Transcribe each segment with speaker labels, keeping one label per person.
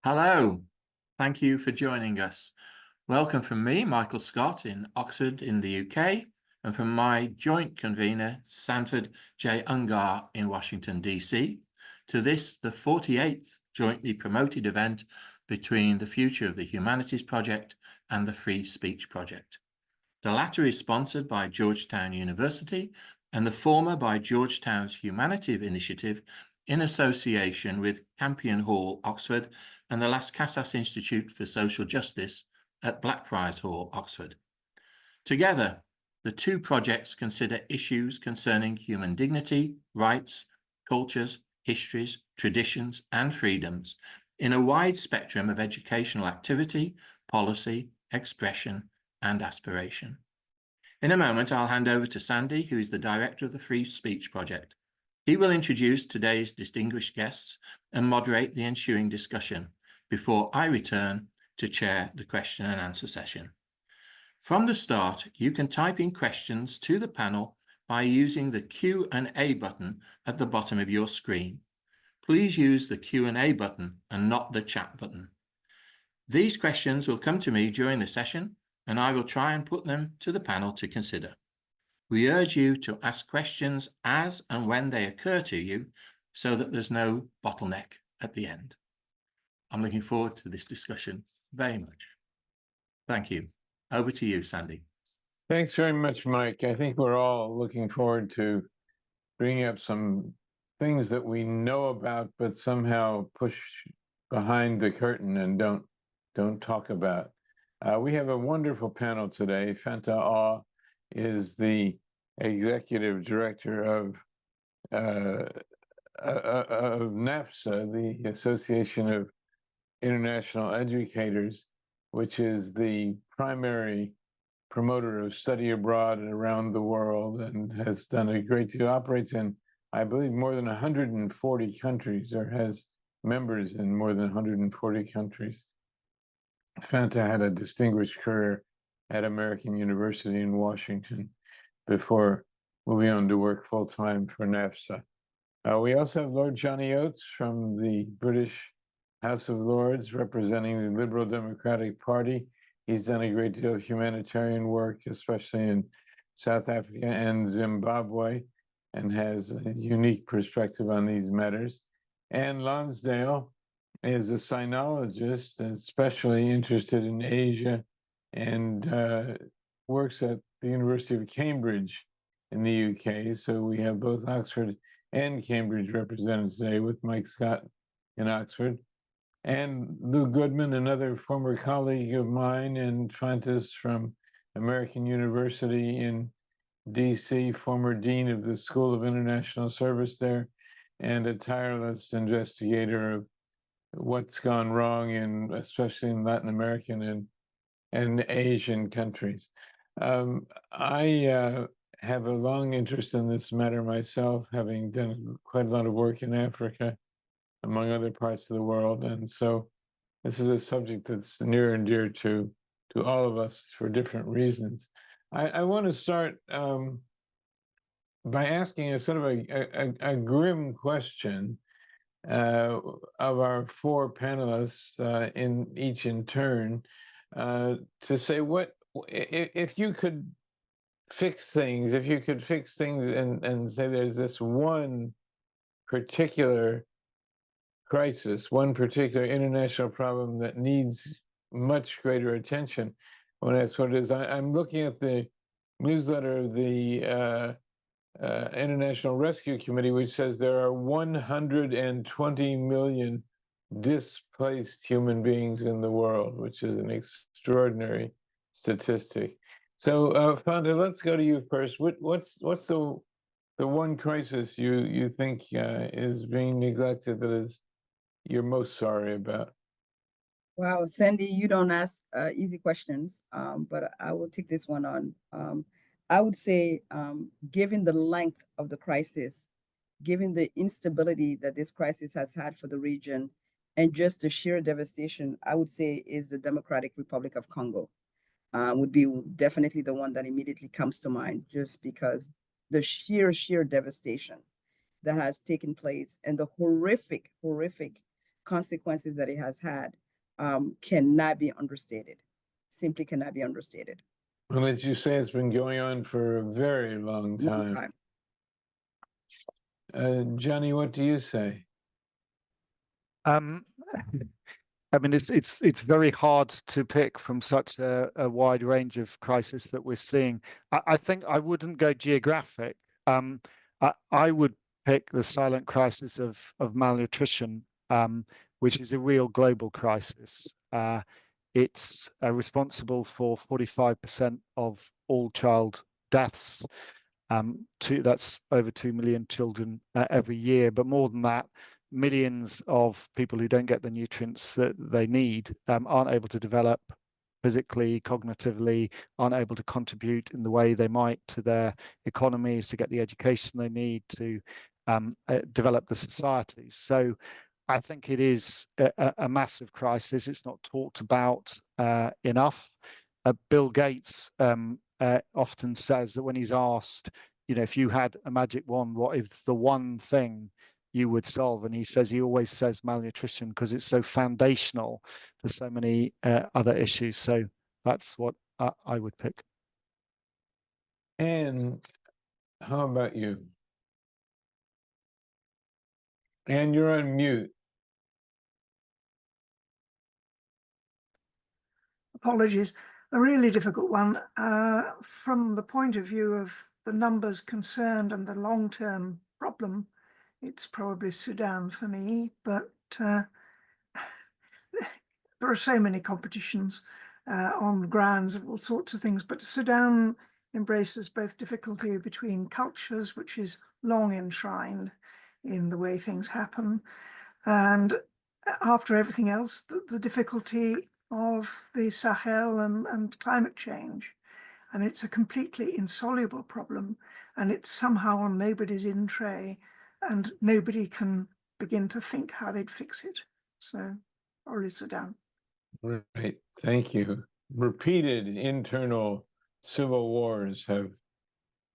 Speaker 1: Hello, thank you for joining us. Welcome from me, Michael Scott, in Oxford in the UK, and from my joint convener, Sanford J. Ungar in Washington, DC, to this, the 48th jointly promoted event between the Future of the Humanities Project and the Free Speech Project. The latter is sponsored by Georgetown University and the former by Georgetown's Humanities Initiative in association with Campion Hall, Oxford, and the Las Casas Institute for Social Justice at Blackfriars Hall, Oxford. Together, the two projects consider issues concerning human dignity, rights, cultures, histories, traditions, and freedoms in a wide spectrum of educational activity, policy, expression, and aspiration. In a moment, I'll hand over to Sandy, who is the director of the Free Speech Project. He will introduce today's distinguished guests and moderate the ensuing discussion before I return to chair the question and answer session. From the start, you can type in questions to the panel by using the Q&A button at the bottom of your screen. Please use the Q&A button and not the chat button. These questions will come to me during the session, and I will try and put them to the panel to consider. We urge you to ask questions as and when they occur to you so that there's no bottleneck at the end. I'm looking forward to this discussion very much. Thank you. Over to you, Sandy.
Speaker 2: Thanks very much, Mike. I think we're all looking forward to bringing up some things that we know about, but somehow push behind the curtain and don't talk about. We have a wonderful panel today. Fanta Aw is the executive director of NAFSA, the Association of International Educators, which is the primary promoter of study abroad around the world and has done a great deal, operates in, I believe, more than 140 countries, or has members in more than 140 countries. Fanta had a distinguished career at American University in Washington before moving on to work full-time for NAFSA. We also have Lord Johnny Oates from the British House of Lords, representing the Liberal Democratic Party. He's done a great deal of humanitarian work, especially in South Africa and Zimbabwe, and has a unique perspective on these matters. Anne Lonsdale is a sinologist, especially interested in Asia, and works at the University of Cambridge in the UK. So we have both Oxford and Cambridge represented today, with Mike Scott in Oxford. And Lou Goodman, another former colleague of mine and Fanta's from American University in DC, former dean of the School of International Service there, and a tireless investigator of what's gone wrong, especially in Latin American and Asian countries. I have a long interest in this matter myself, having done quite a lot of work in Africa, among other parts of the world. And so this is a subject that's near and dear to all of us for different reasons. I want to start by asking a sort of a grim question of our four panelists, in each in turn, to say, what if you could fix things, and say there's this one particular crisis, one particular international problem that needs much greater attention. When that's what it is, I'm looking at the newsletter of the International Rescue Committee, which says there are 120 million displaced human beings in the world, which is an extraordinary statistic. So, Fanta, let's go to you first. What's the one crisis you think is being neglected, that is you're most sorry about?
Speaker 3: Wow, Sandy, you don't ask easy questions, but I will take this one on. I would say, given the length of the crisis, given the instability that this crisis has had for the region, and just the sheer devastation, I would say is the Democratic Republic of Congo. Would be definitely the one that immediately comes to mind, just because the sheer devastation that has taken place and the horrific consequences that it has had cannot be understated. Simply cannot be understated.
Speaker 2: Well, as you say, it's been going on for a very long time. Johnny, what do you say?
Speaker 4: I mean, it's very hard to pick from such a wide range of crises that we're seeing. I think I wouldn't go geographic. I would pick the silent crisis of malnutrition, which is a real global crisis. It's responsible for 45% of all child deaths. That's over 2 million children every year, but more than that, millions of people who don't get the nutrients that they need aren't able to develop physically, cognitively, aren't able to contribute in the way they might to their economies, to get the education they need to develop the societies. So I think it is a massive crisis. It's not talked about enough. Bill Gates often says that when he's asked, if you had a magic wand, what is the one thing you would solve? And he always says malnutrition, because it's so foundational to so many other issues. So that's what I would pick.
Speaker 2: And how about you? And you're on mute.
Speaker 5: Apologies. A really difficult one. From the point of view of the numbers concerned and the long-term problem, it's probably Sudan for me, but there are so many competitions on grounds of all sorts of things, but Sudan embraces both difficulty between cultures, which is long enshrined in the way things happen, and after everything else, the difficulty of the Sahel and climate change. And it's a completely insoluble problem, and it's somehow on nobody's in tray, and nobody can begin to think how they'd fix it. So, probably Sudan.
Speaker 2: Right, thank you. Repeated internal civil wars have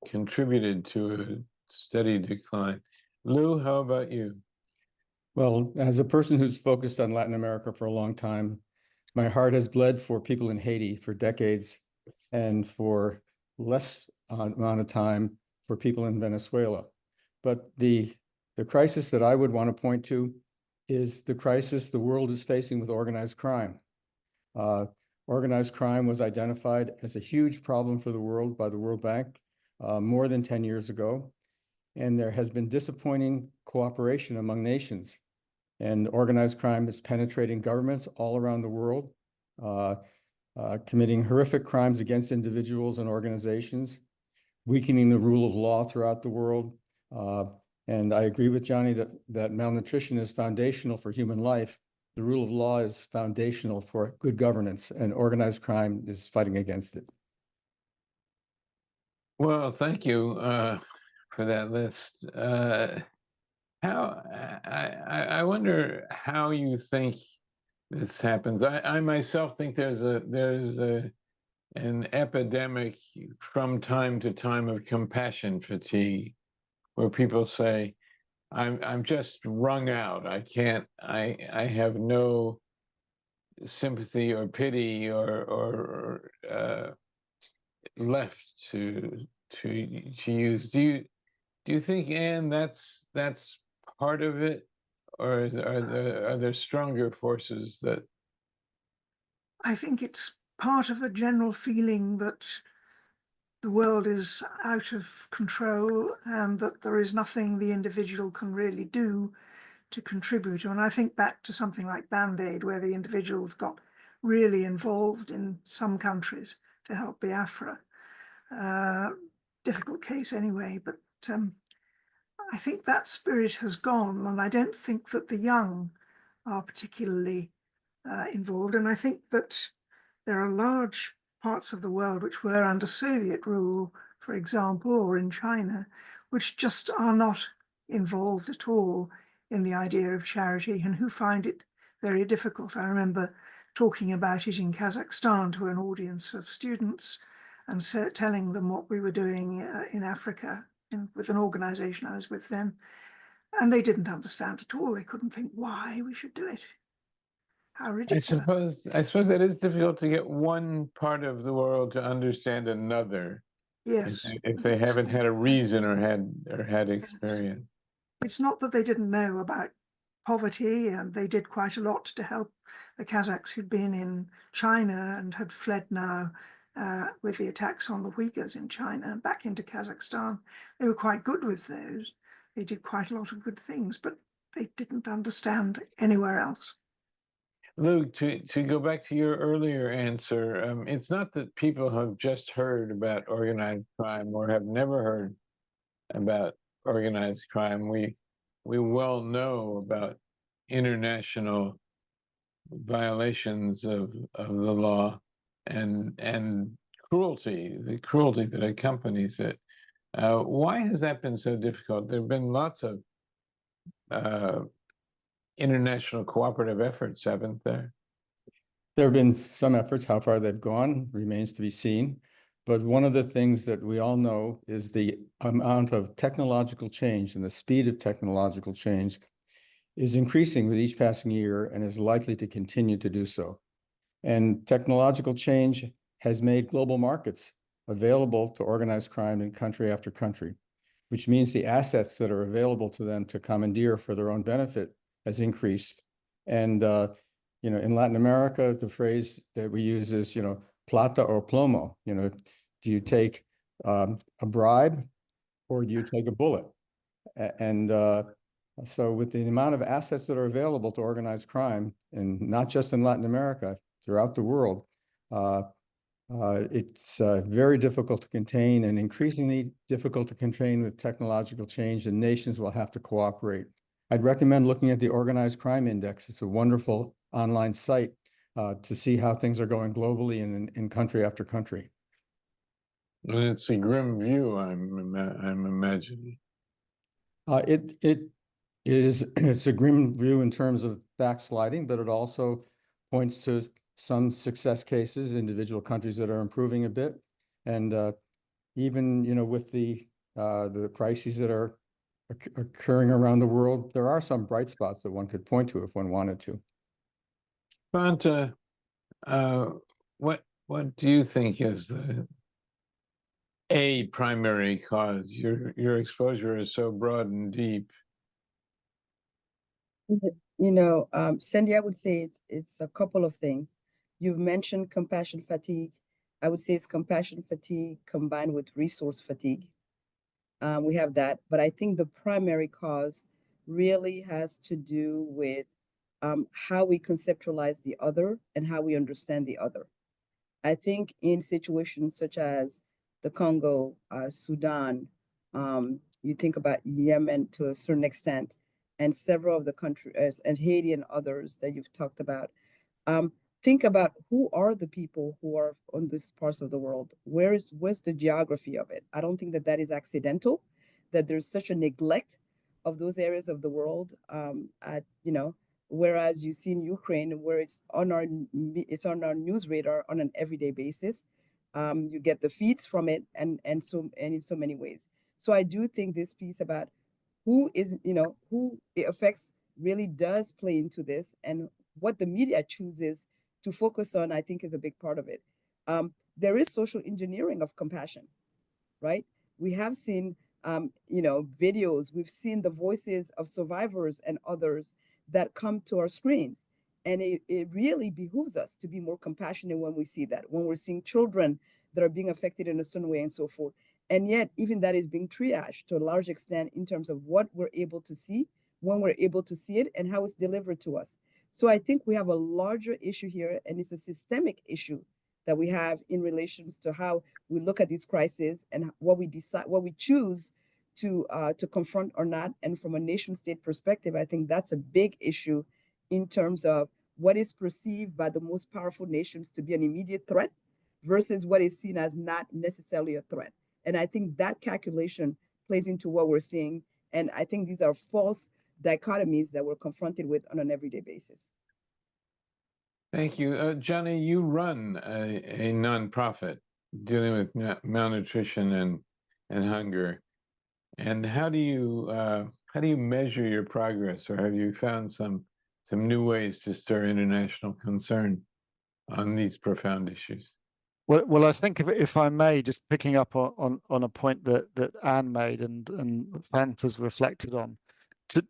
Speaker 2: contributed to a steady decline. Lou, how about you?
Speaker 6: Well, as a person who's focused on Latin America for a long time, my heart has bled for people in Haiti for decades, and for less amount of time for people in Venezuela. But the crisis that I would want to point to is the crisis the world is facing with organized crime. Organized crime was identified as a huge problem for the world by the World Bank more than 10 years ago. And there has been disappointing cooperation among nations. And organized crime is penetrating governments all around the world, committing horrific crimes against individuals and organizations, weakening the rule of law throughout the world. And I agree with Johnny that malnutrition is foundational for human life. The rule of law is foundational for good governance, and organized crime is fighting against it.
Speaker 2: Well, thank you for that list. I wonder how you think this happens. I myself think there's an epidemic from time to time of compassion fatigue, where people say, I'm just wrung out. I have no sympathy or pity or left to use. Do you think, Anne, that's part of it, or are there stronger forces that?
Speaker 5: I think it's part of a general feeling that the world is out of control and that there is nothing the individual can really do to contribute. And I think back to something like Band-Aid, where the individuals got really involved in some countries to help Biafra. Difficult case anyway, but I think that spirit has gone, and I don't think that the young are particularly involved. And I think that there are large parts of the world which were under Soviet rule, for example, or in China, which just are not involved at all in the idea of charity, and who find it very difficult. I remember talking about it in Kazakhstan to an audience of students and telling them what we were doing in Africa with an organization I was with then. And they didn't understand at all. They couldn't think why we should do it. How
Speaker 2: I
Speaker 5: ridiculous.
Speaker 2: suppose that is difficult to get one part of the world to understand another
Speaker 5: Yes.
Speaker 2: if they haven't had a reason or had
Speaker 5: Yes.
Speaker 2: experience.
Speaker 5: It's not that they didn't know about poverty, and they did quite a lot to help the Kazakhs who'd been in China and had fled now with the attacks on the Uyghurs in China back into Kazakhstan. They were quite good with those. They did quite a lot of good things, but they didn't understand anywhere else.
Speaker 2: Luke, to go back to your earlier answer, it's not that people have just heard about organized crime or have never heard about organized crime. We well know about international violations of the law and cruelty, the cruelty that accompanies it. Why has that been so difficult? There have been lots of international cooperative efforts, haven't there?
Speaker 6: There have been some efforts. How far they've gone remains to be seen. But one of the things that we all know is the amount of technological change and the speed of technological change is increasing with each passing year and is likely to continue to do so. And technological change has made global markets available to organized crime in country after country, which means the assets that are available to them to commandeer for their own benefit has increased. And in Latin America, the phrase that we use is, plata or plomo. Do you take a bribe or do you take a bullet? And so with the amount of assets that are available to organized crime, and not just in Latin America, throughout the world, it's very difficult to contain and increasingly difficult to contain with technological change, and nations will have to cooperate. I'd recommend looking at the Organized Crime Index. It's a wonderful online site to see how things are going globally and in country after country.
Speaker 2: And it's a grim view, I'm imagining.
Speaker 6: It's a grim view in terms of backsliding, but it also points to some success cases, individual countries that are improving a bit, and even with the crises that are occurring around the world, there are some bright spots that one could point to if one wanted to.
Speaker 2: Fanta, what do you think is a primary cause? Your exposure is so broad and deep.
Speaker 3: Sandy, I would say it's a couple of things. You've mentioned compassion fatigue. I would say it's compassion fatigue combined with resource fatigue. We have that, but I think the primary cause really has to do with how we conceptualize the other and how we understand the other. I think in situations such as the Congo, Sudan, you think about Yemen to a certain extent, and several of the countries, and Haiti and others that you've talked about. Think about who are the people who are on these parts of the world. Where's the geography of it? I don't think that is accidental, that there's such a neglect of those areas of the world. Whereas you see in Ukraine, where it's on our news radar on an everyday basis. You get the feeds from it, and in so many ways. So I do think this piece about who it affects really does play into this, and what the media chooses to focus on, I think, is a big part of it. There is social engineering of compassion, right? We have seen, videos. We've seen the voices of survivors and others that come to our screens. And it really behooves us to be more compassionate when we see that, when we're seeing children that are being affected in a certain way and so forth. And yet, even that is being triaged to a large extent in terms of what we're able to see, when we're able to see it, and how it's delivered to us. So I think we have a larger issue here, and it's a systemic issue that we have in relations to how we look at these crises and what we decide, what we choose to confront or not. And from a nation state perspective, I think that's a big issue in terms of what is perceived by the most powerful nations to be an immediate threat versus what is seen as not necessarily a threat. And I think that calculation plays into what we're seeing. And I think these are false dichotomies that we're confronted with on an everyday basis.
Speaker 2: Thank you. Johnny, you run a nonprofit dealing with malnutrition and hunger. And how do you how do you measure your progress, or have you found some new ways to stir international concern on these profound issues?
Speaker 4: Well, I think if I may, just picking up on a point that Anne made and Fanta's reflected on,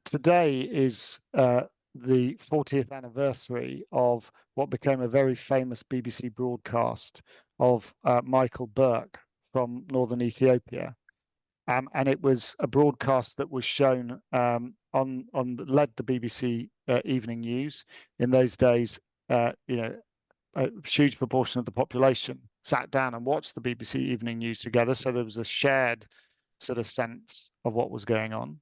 Speaker 4: today is the 40th anniversary of what became a very famous BBC broadcast of Michael Burke from northern Ethiopia. And it was a broadcast that was shown led the BBC evening news. In those days, a huge proportion of the population sat down and watched the BBC evening news together. So there was a shared sort of sense of what was going on.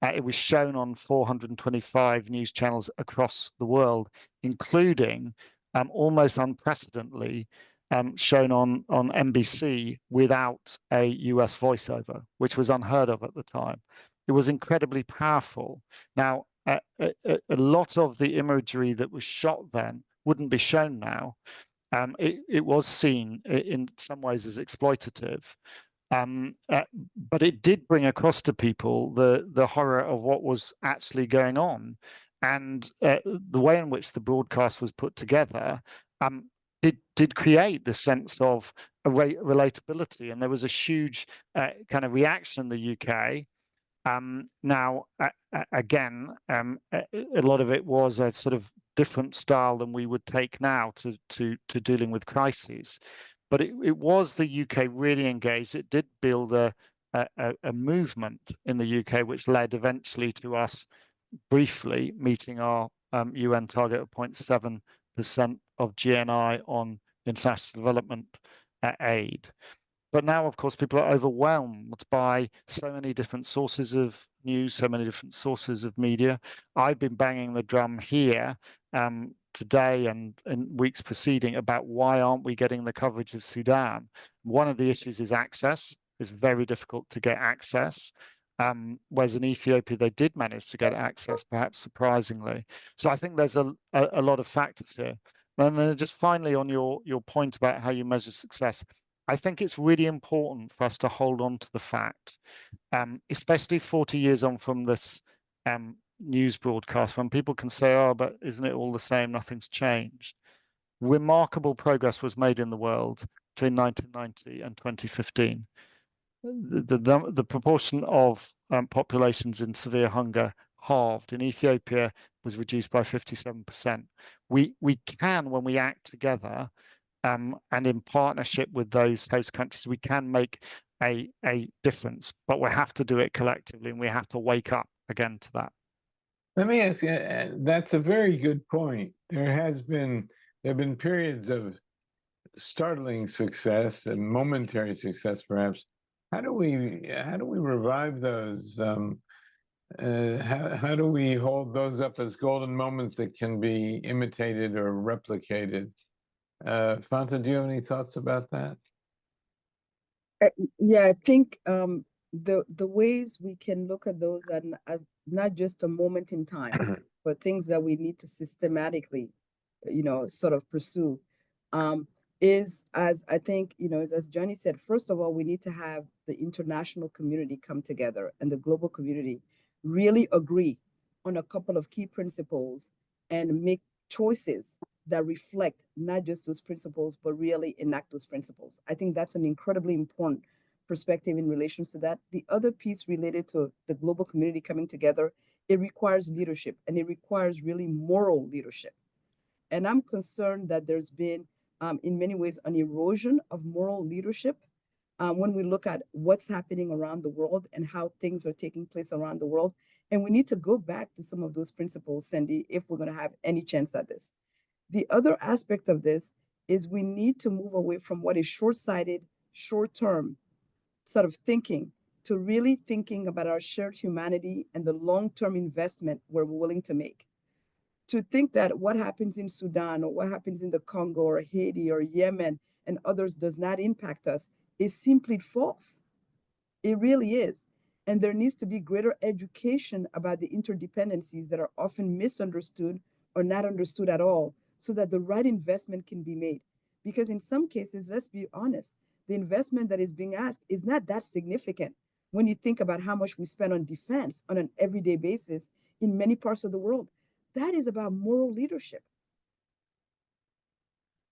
Speaker 4: It was shown on 425 news channels across the world, including almost unprecedentedly shown on NBC without a US voiceover, which was unheard of at the time. It was incredibly powerful. Now, a lot of the imagery that was shot then wouldn't be shown now. It was seen in some ways as exploitative. But it did bring across to people the horror of what was actually going on, and the way in which the broadcast was put together. It did create the sense of relatability, and there was a huge kind of reaction in the UK. Now, again, a lot of it was a sort of different style than we would take now to dealing with crises. But it was the UK really engaged. It did build a movement in the UK, which led eventually to us briefly meeting our UN target of 0.7% of GNI on international development aid. But now, of course, people are overwhelmed by so many different sources of news, so many different sources of media. I've been banging the drum here today and in weeks preceding about why aren't we getting the coverage of Sudan? One of the issues is access. It's very difficult to get access. Whereas in Ethiopia, they did manage to get access, perhaps surprisingly. So I think there's a lot of factors here. And then just finally on your point about how you measure success, I think it's really important for us to hold on to the fact, especially 40 years on from this news broadcast, when people can say, oh, but isn't it all the same? Nothing's changed. Remarkable progress was made in the world between 1990 and 2015. The proportion of populations in severe hunger halved. In Ethiopia, was reduced by 57%. We can, when we act together, and in partnership with those host countries, we can make a difference, but we have to do it collectively, and we have to wake up again to that.
Speaker 2: Let me ask you, that's a very good point. There have been periods of startling success and momentary success, perhaps. How do we revive those? How do we hold those up as golden moments that can be imitated or replicated? Fanta, do you have any thoughts about that?
Speaker 3: Yeah, I think the ways we can look at those as not just a moment in time, but things that we need to systematically, sort of pursue, is, as I think, as Johnny said, first of all, we need to have the international community come together and the global community really agree on a couple of key principles and make choices that reflect not just those principles, but really enact those principles. I think that's an incredibly important perspective in relation to that. The other piece related to the global community coming together, it requires leadership, and it requires really moral leadership. And I'm concerned that there's been, in many ways, an erosion of moral leadership when we look at what's happening around the world and how things are taking place around the world. And we need to go back to some of those principles, Sandy, if we're going to have any chance at this. The other aspect of this is we need to move away from what is short-sighted, short-term sort of thinking to really thinking about our shared humanity and the long-term investment we're willing to make. To think that what happens in Sudan or what happens in the Congo or Haiti or Yemen and others does not impact us is simply false. It really is. And there needs to be greater education about the interdependencies that are often misunderstood or not understood at all, so that the right investment can be made. Because in some cases, let's be honest, the investment that is being asked is not that significant. when you think about how much we spend on defense on an everyday basis in many parts of the world. That is about moral leadership.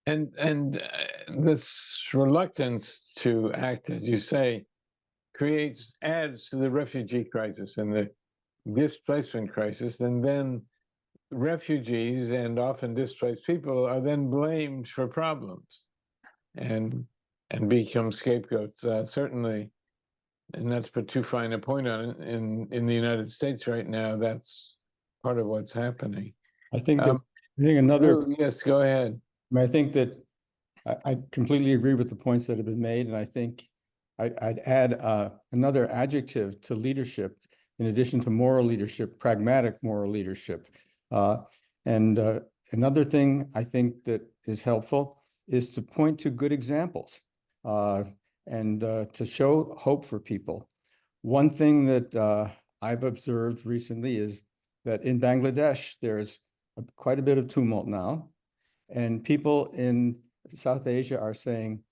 Speaker 2: And this reluctance to act, as you say, adds to the refugee crisis and the displacement crisis, and then refugees and often displaced people are then blamed for problems and become scapegoats. Certainly, and not to put too fine a point on it, in the United States right now, that's part of what's happening.
Speaker 6: I think another.
Speaker 2: Lou, yes, go ahead.
Speaker 6: I think that I completely agree with the points that have been made, and I think I'd add another adjective to leadership, in addition to moral leadership, pragmatic moral leadership. Another thing I think that is helpful is to point to good examples and to show hope for people. One thing that I've observed recently is that in Bangladesh, there's quite a bit of tumult now, and people in South Asia are saying,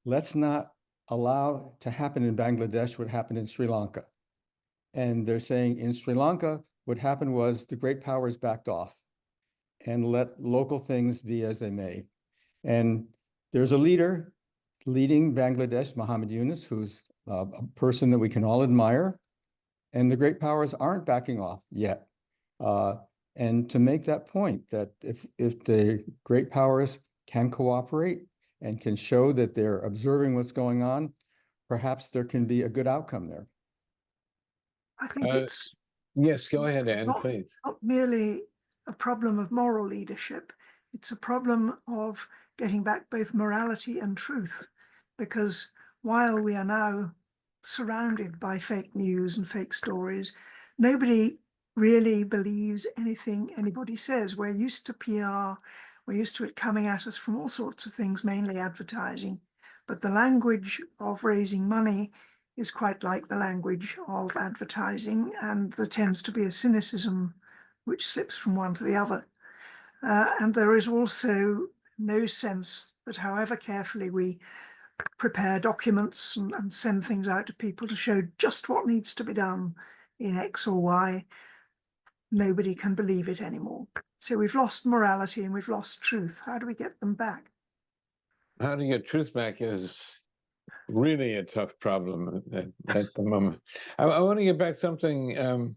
Speaker 6: let's not allow to happen in Bangladesh what happened in Sri Lanka. And they're saying in Sri Lanka, what happened was the great powers backed off and let local things be as they may. And there's a leader leading Bangladesh, Muhammad Yunus, who's a person that we can all admire, and the great powers aren't backing off yet. And to make that point, that if the great powers can cooperate and can show that they're observing what's going on, perhaps there can be a good outcome there.
Speaker 5: I think it's
Speaker 2: yes, go ahead, Anne, please.
Speaker 5: Not merely a problem of moral leadership, it's a problem of getting back both morality and truth, because while we are now surrounded by fake news and fake stories, nobody really believes anything anybody says. We're used to PR, we're used to it coming at us from all sorts of things, mainly advertising, but the language of raising money is quite like the language of advertising, and there tends to be a cynicism which slips from one to the other. And there is also no sense that however carefully we prepare documents and send things out to people to show just what needs to be done in X or Y, nobody can believe it anymore. So we've lost morality and we've lost truth. How do we get them back?
Speaker 2: How to get truth back is really a tough problem at the moment. I want to get back something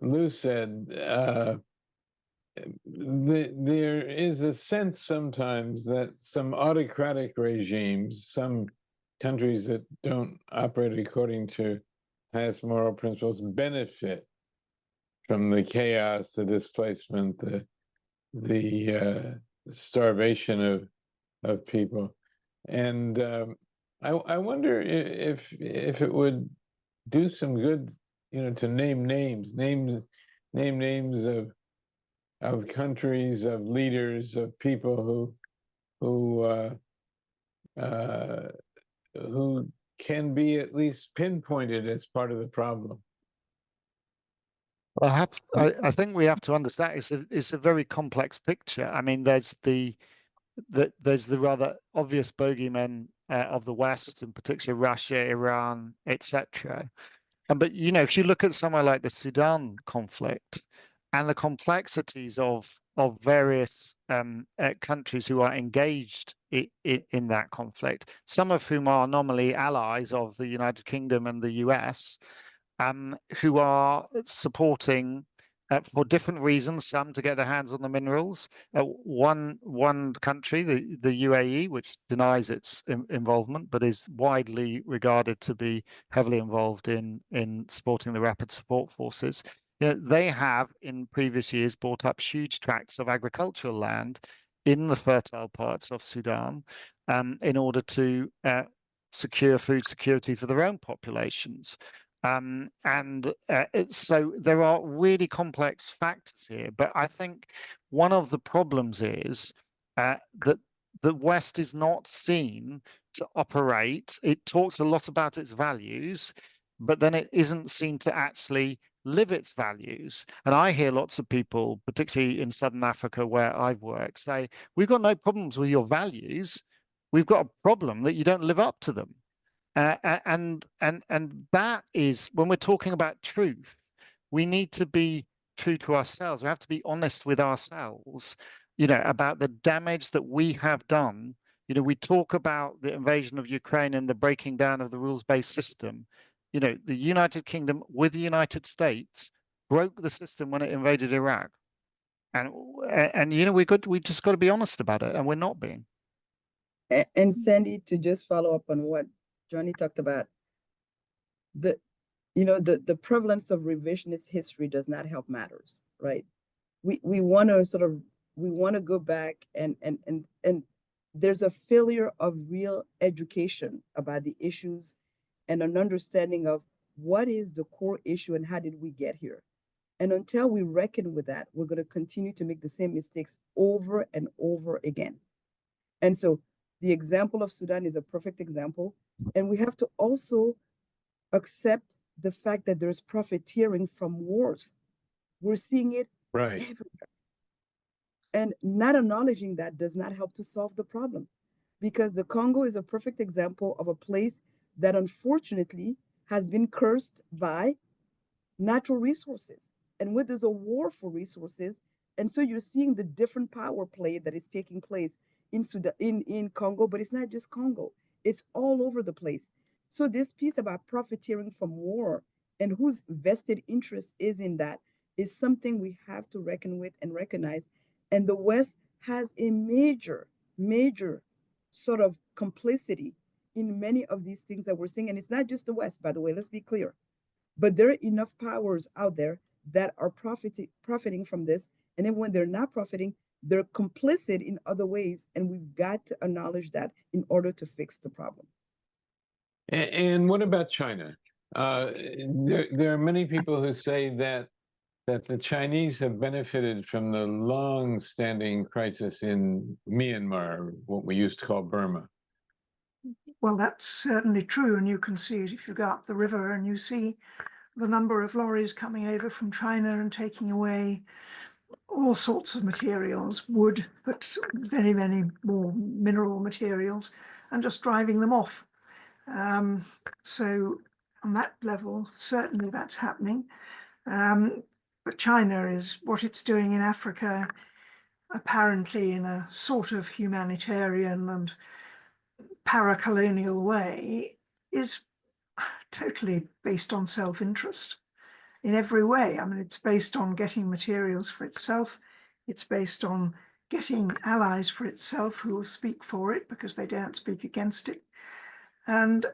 Speaker 2: Lou said. There is a sense sometimes that some autocratic regimes, some countries that don't operate according to highest moral principles, benefit from the chaos, the displacement, the starvation of people. And I wonder if it would do some good, to name names of countries, of leaders, of people who can be at least pinpointed as part of the problem.
Speaker 4: Well, I think we have to understand it's a very complex picture. I mean, there's the rather obvious bogeymen of the West, in particular Russia, Iran, etc. But if you look at somewhere like the Sudan conflict and the complexities of various countries who are engaged in that conflict, some of whom are nominally allies of the United Kingdom and the US, who are supporting for different reasons, some to get their hands on the minerals. One country, the UAE, which denies its involvement, but is widely regarded to be heavily involved in supporting the rapid support forces. They have in previous years bought up huge tracts of agricultural land in the fertile parts of Sudan in order to secure food security for their own populations. So there are really complex factors here, but I think one of the problems is that the West is not seen to operate. It talks a lot about its values, but then it isn't seen to actually live its values. And I hear lots of people, particularly in Southern Africa where I've worked, say, we've got no problems with your values. We've got a problem that you don't live up to them. And that is, when we're talking about truth, we need to be true to ourselves. We have to be honest with ourselves, about the damage that we have done. We talk about the invasion of Ukraine and the breaking down of the rules-based system. The United Kingdom with the United States broke the system when it invaded Iraq. And we just got to be honest about it, and we're not being.
Speaker 3: And Sandy, to just follow up on what Johnny talked about, the prevalence of revisionist history does not help matters, right? We want to go back and there's a failure of real education about the issues and an understanding of what is the core issue and how did we get here. And until we reckon with that, we're going to continue to make the same mistakes over and over again. And so the example of Sudan is a perfect example. And we have to also accept the fact that there's profiteering from wars. We're seeing it everywhere. And not acknowledging that does not help to solve the problem, because the Congo is a perfect example of a place that unfortunately has been cursed by natural resources. And where there's a war for resources, and so you're seeing the different power play that is taking place in Sudan, in Congo, but it's not just Congo, it's all over the place. So this piece about profiteering from war and whose vested interest is in that is something we have to reckon with and recognize. And the West has a major sort of complicity in many of these things that we're seeing. And it's not just the West, by the way, let's be clear. But there are enough powers out there that are profiting from this. And then when they're not profiting, they're complicit in other ways. And we've got to acknowledge that in order to fix the problem.
Speaker 2: And what about China? There are many people who say that the Chinese have benefited from the long-standing crisis in Myanmar, what we used to call Burma.
Speaker 5: Well, that's certainly true, and you can see it if you go up the river and you see the number of lorries coming over from China and taking away all sorts of materials, wood, but very, very more mineral materials, and just driving them off. So on that level, certainly that's happening. But China is what it's doing in Africa, apparently in a sort of humanitarian and para-colonial way, is totally based on self-interest in every way. I mean, it's based on getting materials for itself. It's based on getting allies for itself who will speak for it because they don't speak against it. And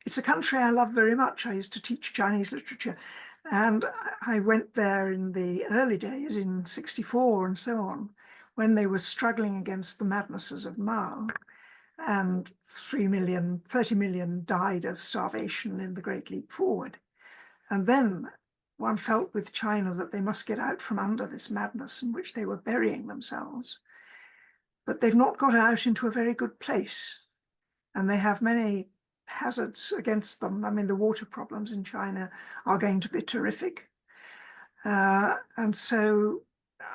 Speaker 5: it's a country I love very much. I used to teach Chinese literature, and I went there in the early days in '64 and so on, when they were struggling against the madnesses of Mao, and 30 million died of starvation in the Great Leap Forward. And then one felt with China that they must get out from under this madness in which they were burying themselves. But they've not got out into a very good place. And they have many hazards against them. I mean, the water problems in China are going to be terrific. And so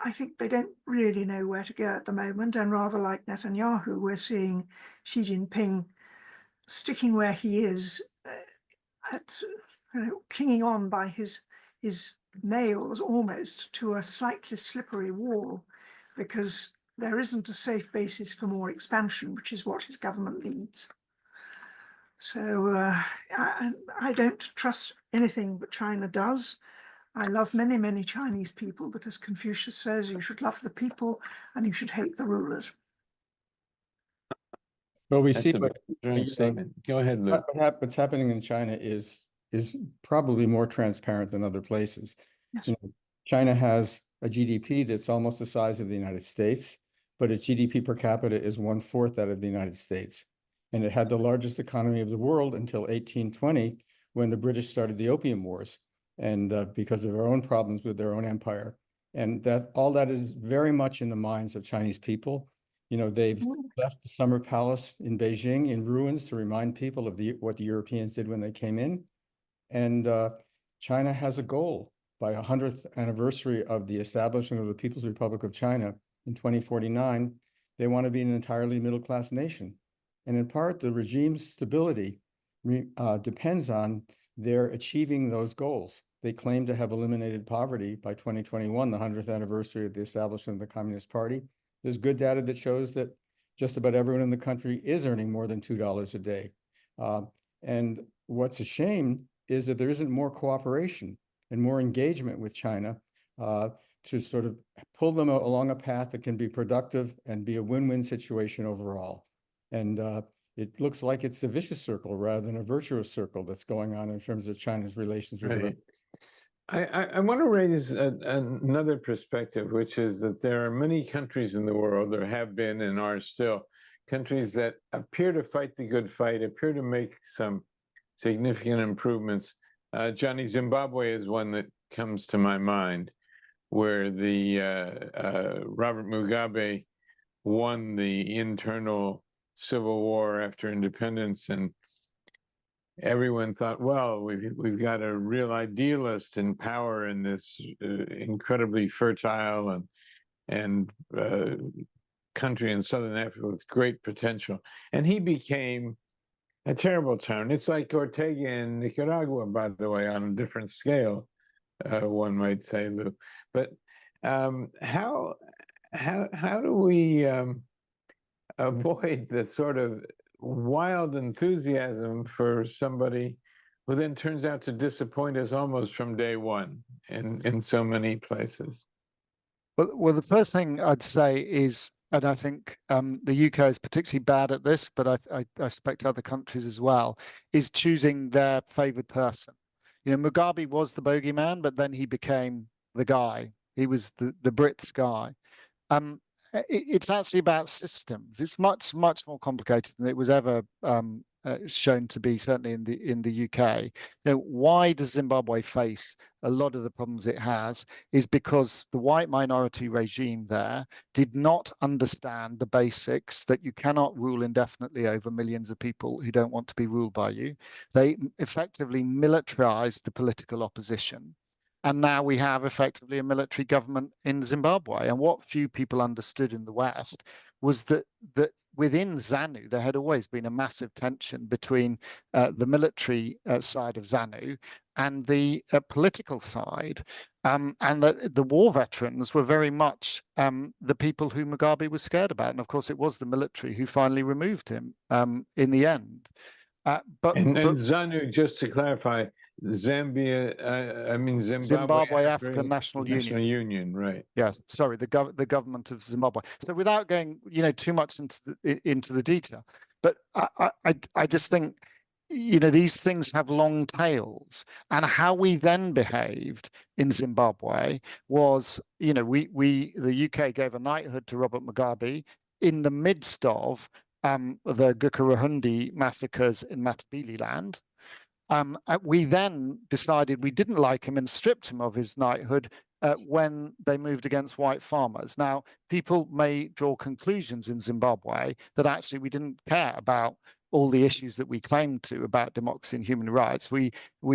Speaker 5: I think they don't really know where to go at the moment. And rather like Netanyahu, we're seeing Xi Jinping sticking where he is, clinging on by his nails almost to a slightly slippery wall, because there isn't a safe basis for more expansion, which is what his government needs. So I don't trust anything that China does. I love many, many Chinese people, but as Confucius says, you should love the people and you should hate the rulers.
Speaker 6: Well, we
Speaker 2: That's
Speaker 6: see
Speaker 2: a very strange statement. Go ahead, Luke.
Speaker 6: what's happening in China is probably more transparent than other places.
Speaker 5: Yes.
Speaker 6: China has a GDP that's almost the size of the United States, but its GDP per capita is 1/4 that of the United States. And it had the largest economy of the world until 1820, when the British started the Opium Wars, and because of their own problems with their own empire. And all that is very much in the minds of Chinese people. They've left the Summer Palace in Beijing in ruins to remind people of what the Europeans did when they came in. And China has a goal by 100th anniversary of the establishment of the People's Republic of China in 2049. They want to be an entirely middle-class nation. And in part, the regime's stability depends on their achieving those goals. They claim to have eliminated poverty by 2021, the 100th anniversary of the establishment of the Communist Party. There's good data that shows that just about everyone in the country is earning more than $2 a day. And what's a shame is that there isn't more cooperation and more engagement with China to sort of pull them along a path that can be productive and be a win-win situation overall. And it looks like it's a vicious circle rather than a virtuous circle that's going on in terms of China's relations with
Speaker 2: Right. I want to raise another perspective, which is that there are many countries in the world, there have been and are still, countries that appear to fight the good fight, appear to make some significant improvements. Johnny, Zimbabwe is one that comes to my mind, where the Robert Mugabe won the internal civil war after independence, and everyone thought, well, we've got a real idealist in power in this incredibly fertile and country in Southern Africa with great potential. And he became a terrible tyrant. It's like Ortega in Nicaragua, by the way, on a different scale, one might say, Lou. But how do we avoid the sort of wild enthusiasm for somebody who then turns out to disappoint us almost from day one in so many places?
Speaker 4: Well, the first thing I'd say is, and I think the UK is particularly bad at this, but I expect other countries as well, is choosing their favoured person. You know, Mugabe was the bogeyman, but then he became the guy. He was the Brits guy. It's actually about systems. It's much more complicated than it was ever shown to be, certainly in the UK. You know, why does Zimbabwe face a lot of the problems it has is because the white minority regime there did not understand the basics that you cannot rule indefinitely over millions of people who don't want to be ruled by you. They effectively militarized the political opposition. And now we have effectively a military government in Zimbabwe. And what few people understood in the West was that within ZANU, there had always been a massive tension between the military side of ZANU and the political side. And the war veterans were very much the people who Mugabe was scared about. And of course, it was the military who finally removed him in the end. But
Speaker 2: ZANU, just to clarify, Zimbabwe
Speaker 4: African National
Speaker 2: Union, right?
Speaker 4: Yes, sorry, the government of Zimbabwe. So without going, too much into the detail, but I just think, these things have long tails, and how we then behaved in Zimbabwe was, the UK gave a knighthood to Robert Mugabe in the midst of the Gukurahundi massacres in Matabeleland. We then decided we didn't like him and stripped him of his knighthood when they moved against white farmers. Now, people may draw conclusions in Zimbabwe that actually we didn't care about all the issues that we claimed to about democracy and human rights. We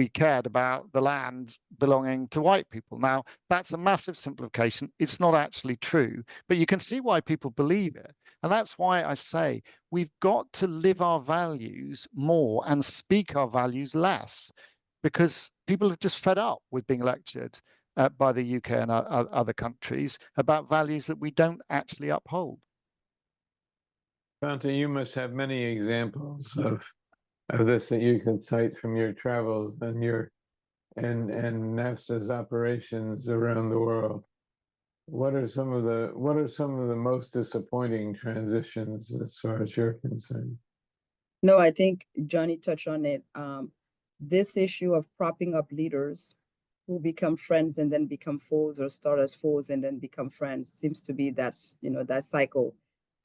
Speaker 4: cared about the land belonging to white people. Now, that's a massive simplification. It's not actually true, but you can see why people believe it. And that's why I say we've got to live our values more and speak our values less, because people are just fed up with being lectured by the UK and other countries about values that we don't actually uphold.
Speaker 2: Fanta, you must have many examples of this that you can cite from your travels and NAFSA's operations around the world. What are some of the most disappointing transitions as far as you're concerned?
Speaker 3: No, I think Johnny touched on it. This issue of propping up leaders who become friends and then become foes, or start as foes and then become friends, seems to be that cycle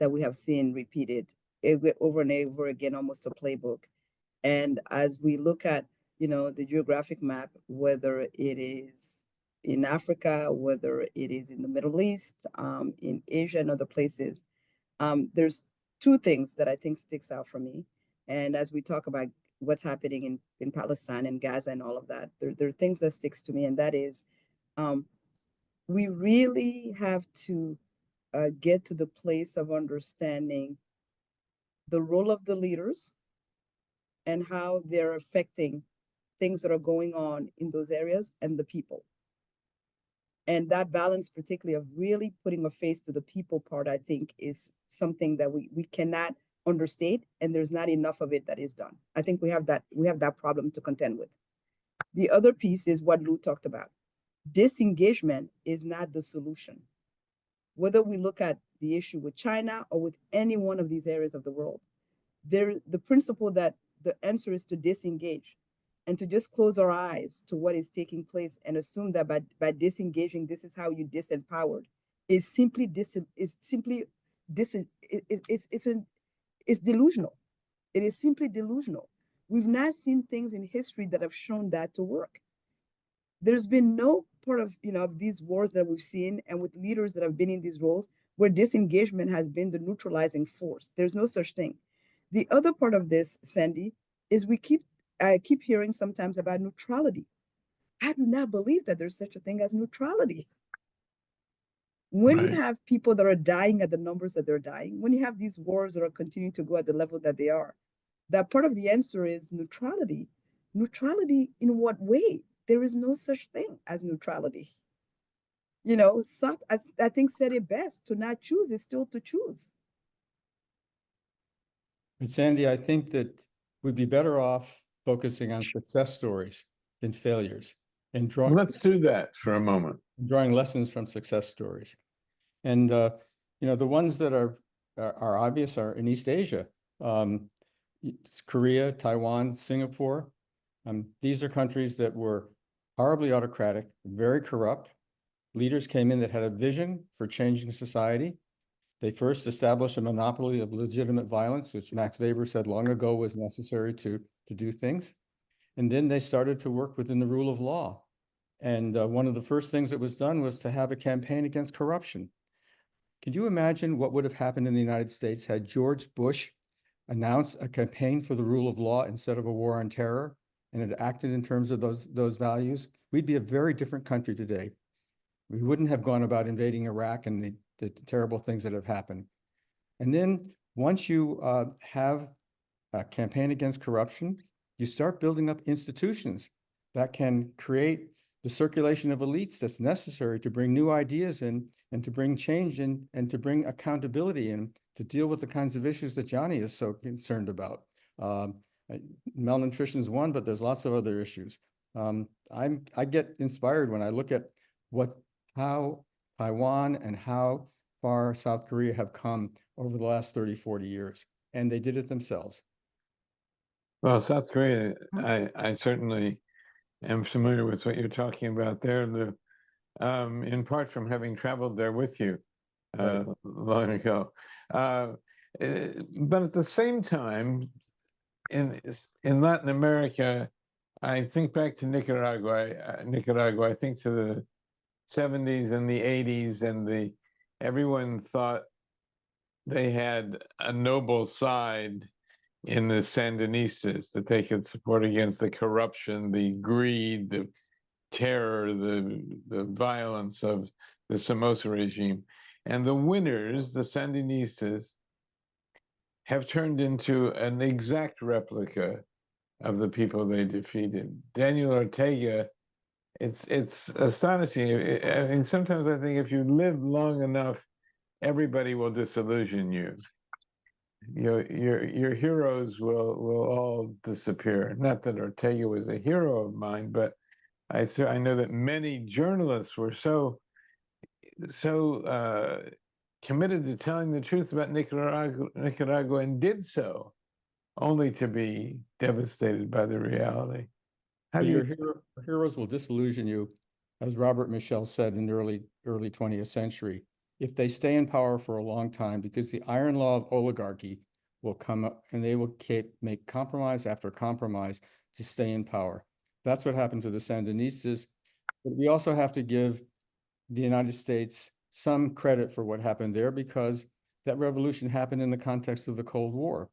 Speaker 3: that we have seen repeated over and over again, almost a playbook. And as we look at, the geographic map, whether it is in Africa, whether it is in the Middle East, in Asia and other places, there's two things that I think sticks out for me. And as we talk about what's happening in Palestine and Gaza and all of that, there are things that sticks to me, and that is, we really have to get to the place of understanding the role of the leaders and how they're affecting things that are going on in those areas and the people. And that balance, particularly of really putting a face to the people part, I think is something that we cannot understate, and there's not enough of it that is done. I think we have that problem to contend with. The other piece is what Lou talked about. Disengagement is not the solution. Whether we look at the issue with China or with any one of these areas of the world, the principle that the answer is to disengage and to just close our eyes to what is taking place and assume that by disengaging, this is how you disempowered, is delusional. It is simply delusional. We've not seen things in history that have shown that to work. There's been no part of, of these wars that we've seen and with leaders that have been in these roles where disengagement has been the neutralizing force. There's no such thing. The other part of this, Sandy, is I keep hearing sometimes about neutrality. I do not believe that there's such a thing as neutrality. When you have people that are dying at the numbers that they're dying, when you have these wars that are continuing to go at the level that they are, that part of the answer is neutrality. Neutrality in what way? There is no such thing as neutrality. Sartre, I think, said it best: to not choose is still to choose.
Speaker 6: And Sandy, I think that we'd be better off focusing on success stories than failures, and
Speaker 2: Let's do that for a moment.
Speaker 6: Drawing lessons from success stories. And the ones that are obvious are in East Asia, Korea, Taiwan, Singapore. These are countries that were horribly autocratic, very corrupt. Leaders came in that had a vision for changing society. They first established a monopoly of legitimate violence, which Max Weber said long ago was necessary to do things. And then they started to work within the rule of law. And one of the first things that was done was to have a campaign against corruption. Could you imagine what would have happened in the United States had George Bush announced a campaign for the rule of law instead of a war on terror, and had acted in terms of those values? We'd be a very different country today. We wouldn't have gone about invading Iraq and the terrible things that have happened. And then once you have a campaign against corruption, you start building up institutions that can create the circulation of elites that's necessary to bring new ideas in and to bring change in and to bring accountability in to deal with the kinds of issues that Johnny is so concerned about. Malnutrition is one, but there's lots of other issues. I get inspired when I look at how Taiwan and how far South Korea have come over the last 30, 40 years, and they did it themselves.
Speaker 2: Well, South Korea, I certainly am familiar with what you're talking about there, in part from having traveled there with you long ago. But at the same time, in Latin America, I think back to Nicaragua. I think to the 70s and the 80s, and everyone thought they had a noble side in the Sandinistas that they could support against the corruption, the greed, the terror, the violence of the Somoza regime. And the winners, the Sandinistas, have turned into an exact replica of the people they defeated. Daniel Ortega, it's astonishing. I mean, sometimes I think if you live long enough, everybody will disillusion you. Your heroes will all disappear. Not that Ortega was a hero of mine, but I know that many journalists were so committed to telling the truth about Nicaragua and did so, only to be devastated by the reality.
Speaker 6: Your heroes will disillusion you, as Robert Michel said in the early 20th century, if they stay in power for a long time, because the iron law of oligarchy will come up and they will make compromise after compromise to stay in power. That's what happened to the Sandinistas. But we also have to give the United States some credit for what happened there, because that revolution happened in the context of the Cold War.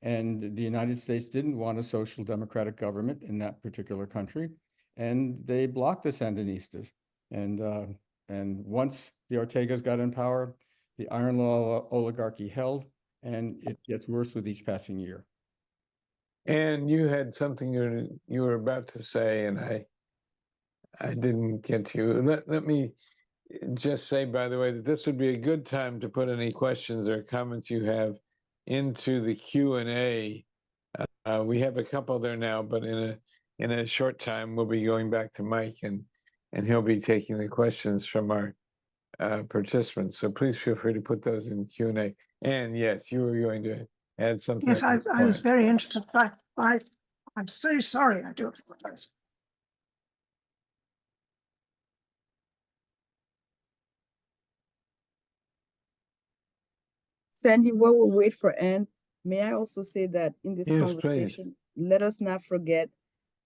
Speaker 6: And the United States didn't want a social democratic government in that particular country. And they blocked the Sandinistas. And once the Ortegas got in power, the iron law oligarchy held, and it gets worse with each passing year.
Speaker 2: And you had something you were about to say, and I didn't get to you. Let me just say, by the way, that this would be a good time to put any questions or comments you have into the Q&A. We have a couple there now, but in a short time, we'll be going back to Mike, and he'll be taking the questions from our participants. So please feel free to put those in Q&A. And yes, you were going to add something.
Speaker 5: Yes, I was very interested, but I'm so sorry. I do apologize.
Speaker 3: Sandy, while we wait for Anne, may I also say that in this
Speaker 2: Yes,
Speaker 3: conversation, let us not forget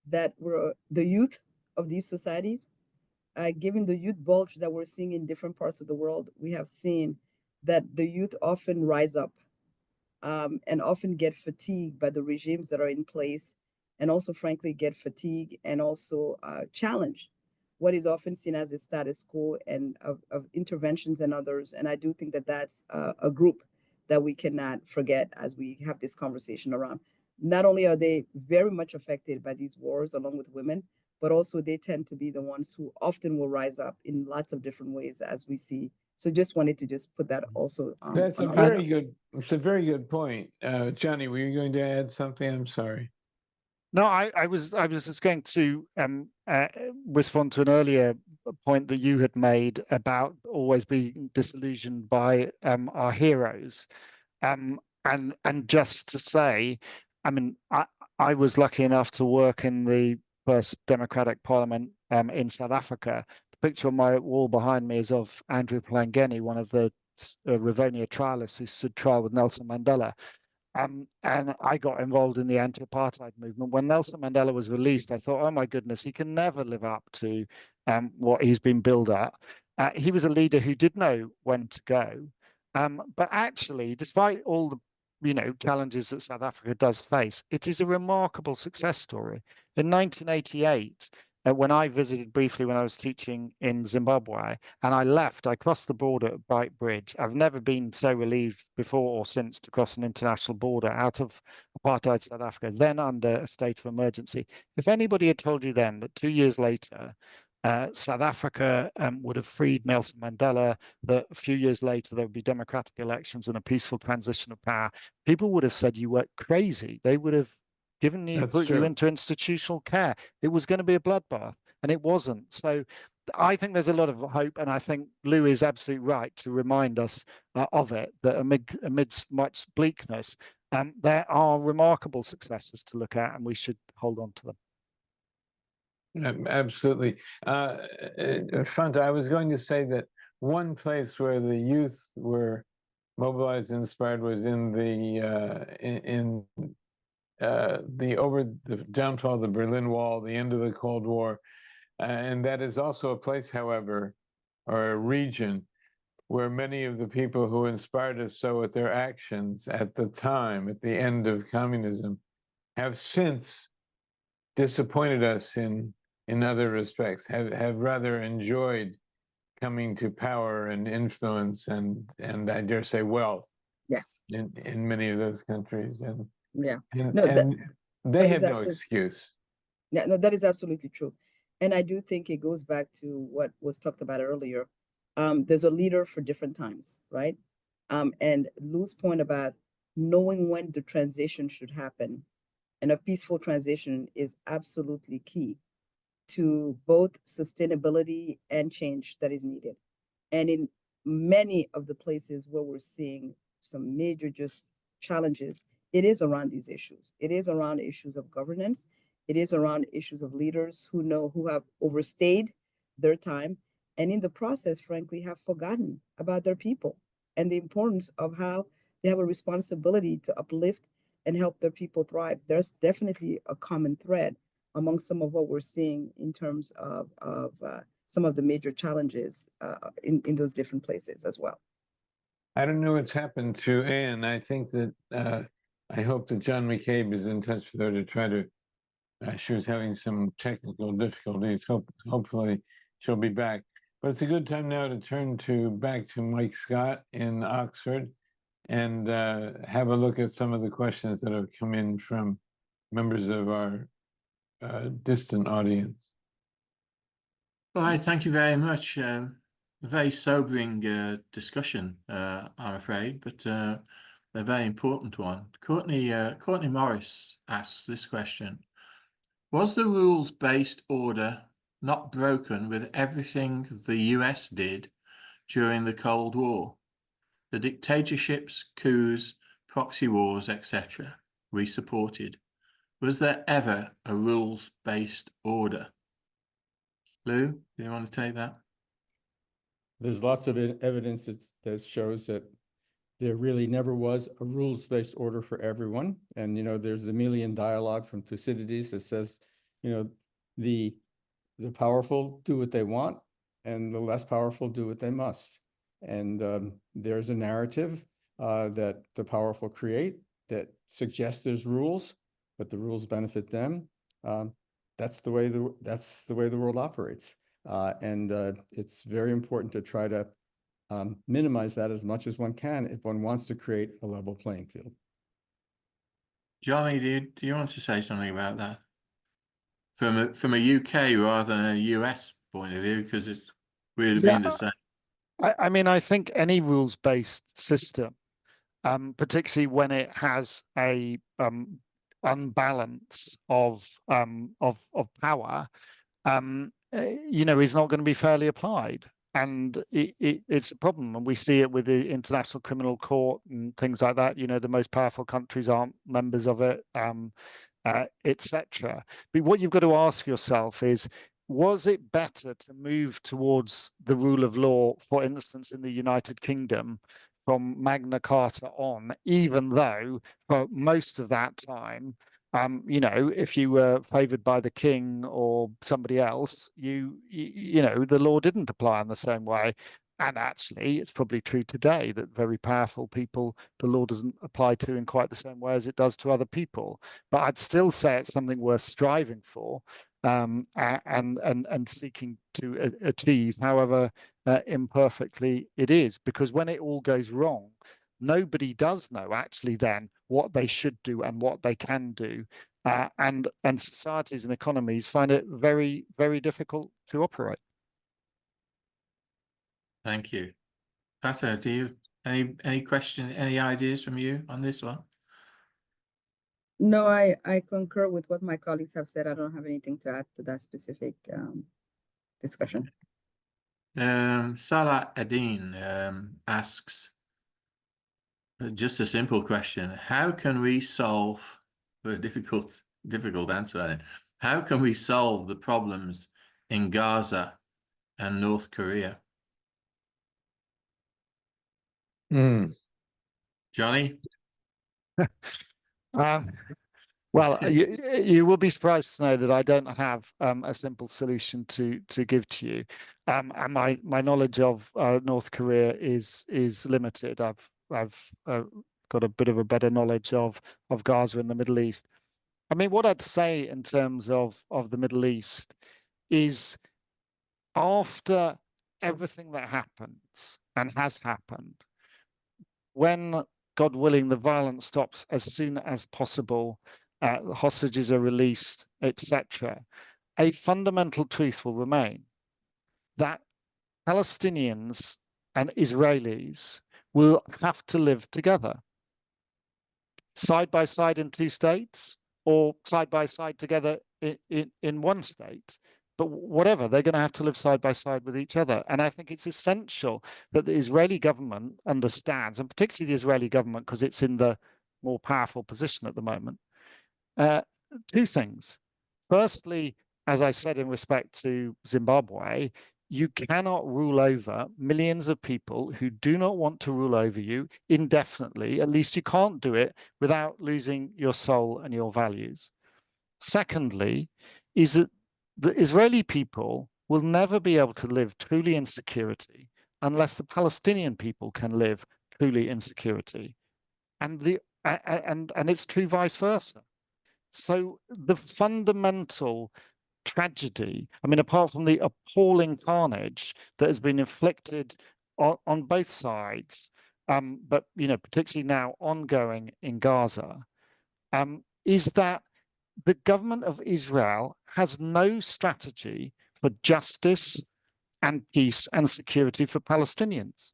Speaker 3: that we're the youth of these societies. Given the youth bulge that we're seeing in different parts of the world, we have seen that the youth often rise up and often get fatigued by the regimes that are in place, and also, frankly, get fatigued and also challenge what is often seen as the status quo and of interventions and others. And I do think that that's a group that we cannot forget as we have this conversation around. Not only are they very much affected by these wars along with women, but also they tend to be the ones who often will rise up in lots of different ways as we see. So just wanted to just put that also.
Speaker 2: That's a very good. It's a very good point, Johnny. Were you going to add something? I'm sorry.
Speaker 4: No, I was just going to respond to an earlier point that you had made about always being disillusioned by our heroes, and just to say, I mean, I was lucky enough to work in the first democratic parliament in South Africa. The picture on my wall behind me is of Andrew Mlangeni, one of the Rivonia trialists who stood trial with Nelson Mandela. And I got involved in the anti-apartheid movement. When Nelson Mandela was released, I thought, oh my goodness, he can never live up to what he's been billed at. He was a leader who did know when to go. But actually, despite all the challenges that South Africa does face, it is a remarkable success story. In 1988, when I visited briefly when I was teaching in Zimbabwe, and I crossed the border at Bright Bridge. I've never been so relieved before or since to cross an international border out of apartheid South Africa, then under a state of emergency. If anybody had told you then that 2 years later, South Africa would have freed Nelson Mandela, that a few years later there would be democratic elections and a peaceful transition of power, people would have said you were crazy. They would have put you into institutional care. It was going to be a bloodbath, and it wasn't. So I think there's a lot of hope, and I think Lou is absolutely right to remind us of it, that amidst much bleakness, there are remarkable successes to look at, and we should hold on to them.
Speaker 2: Absolutely. Fanta, I was going to say that one place where the youth were mobilized and inspired was in the downfall of the Berlin Wall, the end of the Cold War. And that is also a place, however, or a region where many of the people who inspired us so with their actions at the time, at the end of communism, have since disappointed us in other respects, have rather enjoyed coming to power and influence and I dare say wealth.
Speaker 3: Yes.
Speaker 2: In many of those countries. And
Speaker 3: yeah.
Speaker 2: And,
Speaker 3: No,
Speaker 2: and they have no excuse.
Speaker 3: Yeah, no, that is absolutely true. And I do think it goes back to what was talked about earlier. There's a leader for different times, right? And Lou's point about knowing when the transition should happen and a peaceful transition is absolutely key to both sustainability and change that is needed. And in many of the places where we're seeing some major just challenges, it is around these issues. It is around issues of governance. It is around issues of leaders who have overstayed their time, and in the process, frankly, have forgotten about their people and the importance of how they have a responsibility to uplift and help their people thrive. There's definitely a common thread among some of what we're seeing in terms of some of the major challenges in those different places as well.
Speaker 2: I don't know what's happened to Anne. I think that I hope that John McCabe is in touch with her to try to. She was having some technical difficulties. Hopefully, she'll be back. But it's a good time now to turn back to Mike Scott in Oxford and have a look at some of the questions that have come in from members of our distant audience.
Speaker 1: All right, thank you very much. A very sobering discussion, I'm afraid, but a very important one. Courtney Morris asks this question. Was the rules-based order not broken with everything the US did during the Cold War? The dictatorships, coups, proxy wars, etc. we supported. Was there ever a rules-based order? Lou, do you want to take that?
Speaker 6: There's lots of evidence that shows that there really never was a rules-based order for everyone. And, you know, there's the Melian dialogue from Thucydides that says, you know, the powerful do what they want and the less powerful do what they must. And there's a narrative that the powerful create that suggests there's rules, but the rules benefit them. That's the way the world operates. It's very important to try to minimize that as much as one can if one wants to create a level playing field.
Speaker 1: Johnny, do you want to say something about that? From a UK rather than a US point of view, because it's really been the same.
Speaker 4: I mean, I think any rules-based system, particularly when it has a unbalance of power, you know, is not going to be fairly applied. And it's a problem. And we see it with the International Criminal Court and things like that. You know, the most powerful countries aren't members of it, etc. But what you've got to ask yourself is, was it better to move towards the rule of law, for instance, in the United Kingdom from Magna Carta on, even though for most of that time, you know, if you were favored by the king or somebody else, you know, the law didn't apply in the same way. And actually, it's probably true today that very powerful people, the law doesn't apply to in quite the same way as it does to other people. But I'd still say it's something worth striving for and seeking to achieve, however imperfectly it is. Because when it all goes wrong, nobody does know actually then what they should do and what they can do. And societies and economies find it very, very difficult to operate.
Speaker 1: Thank you. Patha, do you any question, any ideas from you on this one?
Speaker 3: No, I concur with what my colleagues have said. I don't have anything to add to that specific discussion.
Speaker 1: Salah Adin asks just a simple question: how can we solve a difficult answer? How can we solve the problems in Gaza and North Korea? Johnny?
Speaker 4: Well, you will be surprised to know that I don't have a simple solution to give to you, and my knowledge of North Korea is limited. I've got a bit of a better knowledge of Gaza and the Middle East. I mean, what I'd say in terms of the Middle East is, after everything that happens and has happened, when, God willing, the violence stops as soon as possible, the hostages are released, etc., a fundamental truth will remain that Palestinians and Israelis will have to live together, side by side in two states, or side by side together in one state. But whatever, they're going to have to live side by side with each other. And I think it's essential that the Israeli government understands, and particularly the Israeli government, because it's in the more powerful position at the moment, two things. Firstly, as I said in respect to Zimbabwe, you cannot rule over millions of people who do not want to rule over you indefinitely. At least you can't do it without losing your soul and your values. Secondly, is that the Israeli people will never be able to live truly in security unless the Palestinian people can live truly in security, and it's true vice versa. So the fundamental tragedy, I mean, apart from the appalling carnage that has been inflicted on both sides, but you know, particularly now ongoing in Gaza, is that the government of Israel has no strategy for justice and peace and security for Palestinians.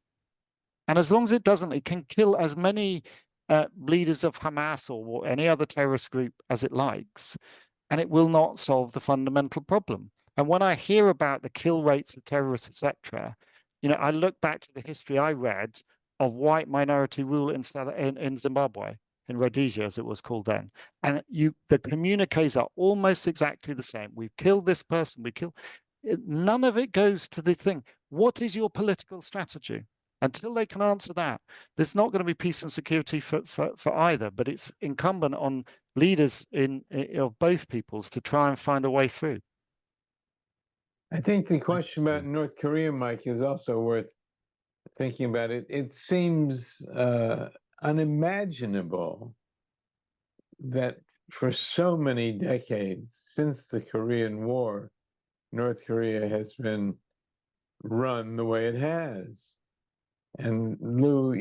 Speaker 4: And as long as it doesn't, it can kill as many leaders of Hamas or any other terrorist group as it likes, and it will not solve the fundamental problem. And when I hear about the kill rates of terrorists, etc., I look back to the history I read of white minority rule in Zimbabwe, in Rhodesia, as it was called then. And the communiques are almost exactly the same. We've killed this person, none of it goes to the thing. What is your political strategy? Until they can answer that, there's not going to be peace and security for either, but it's incumbent on leaders of both peoples to try and find a way through.
Speaker 2: I think the question about North Korea, Mike, is also worth thinking about. It seems unimaginable that for so many decades since the Korean War, North Korea has been run the way it has. And Lou,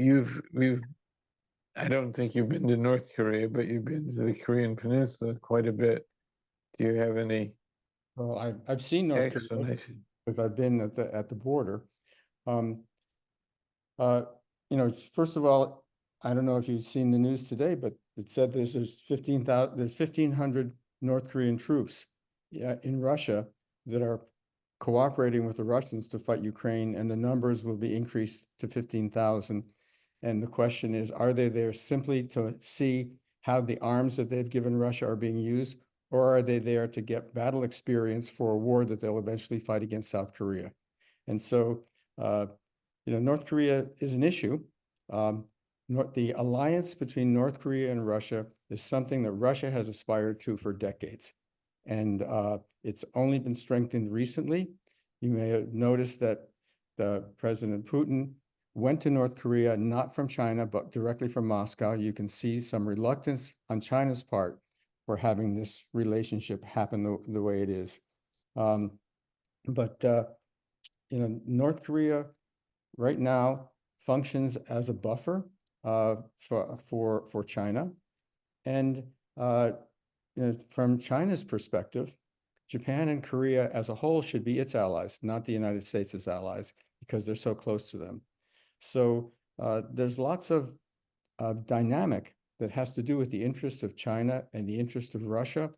Speaker 2: I don't think you've been to North Korea, but you've been to the Korean Peninsula quite a bit. Do you have any
Speaker 6: Well, I've seen North Korea
Speaker 2: explanation?
Speaker 6: because I've been at the border. First of all, I don't know if you've seen the news today, but it said there's 1,500 North Korean troops in Russia that are cooperating with the Russians to fight Ukraine, and the numbers will be increased to 15,000. And the question is, are they there simply to see how the arms that they've given Russia are being used, or are they there to get battle experience for a war that they'll eventually fight against South Korea? And so, North Korea is an issue. The alliance between North Korea and Russia is something that Russia has aspired to for decades. And it's only been strengthened recently. You may have noticed that President Putin went to North Korea, not from China, but directly from Moscow. You can see some reluctance on China's part for having this relationship happen the way it is. North Korea right now functions as a buffer for China. And from China's perspective, Japan and Korea as a whole should be its allies, not the United States' allies, because they're so close to them. So there's lots of dynamic that has to do with the interest of China and the interest of Russia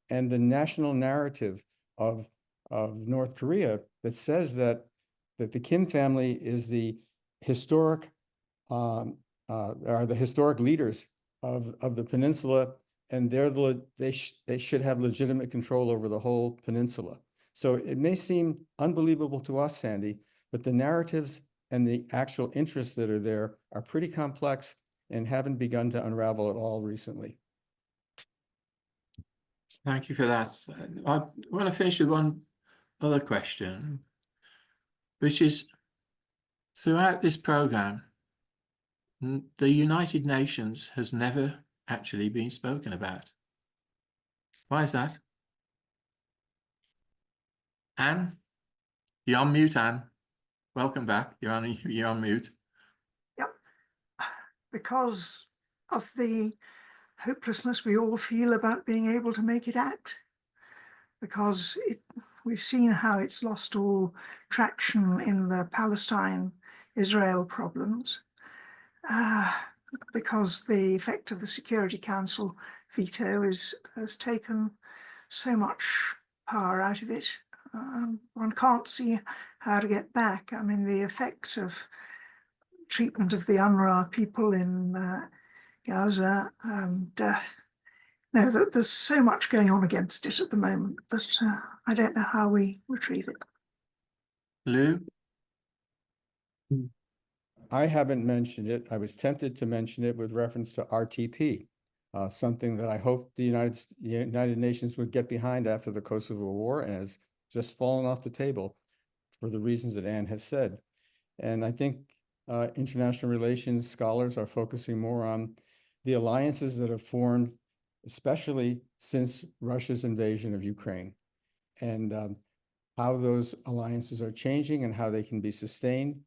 Speaker 6: and the national narrative of North Korea that says that the Kim family is the historic are the historic leaders of the peninsula, and they should have legitimate control over the whole peninsula. So it may seem unbelievable to us, Sandy, but the narratives and the actual interests that are there are pretty complex and haven't begun to unravel at all recently.
Speaker 1: Thank you for that. I want to finish with one other question, which is, throughout this program, the United Nations has never actually been spoken about. Why is that? Anne? You're on mute, Anne. Welcome back. You're on mute.
Speaker 5: Yep. Because of the hopelessness we all feel about being able to make it act. Because we've seen how it's lost all traction in the Palestine-Israel problems. Because the effect of the Security Council veto has taken so much power out of it. One can't see how to get back. I mean, the effect of treatment of the UNRWA people in Gaza, and there's so much going on against it at the moment that I don't know how we retrieve it.
Speaker 1: Lou?
Speaker 6: I haven't mentioned it. I was tempted to mention it with reference to RTP, something that I hope the United Nations would get behind after the Kosovo War, and has just fallen off the table for the reasons that Anne has said. And I think international relations scholars are focusing more on the alliances that have formed, especially since Russia's invasion of Ukraine, and how those alliances are changing and how they can be sustained,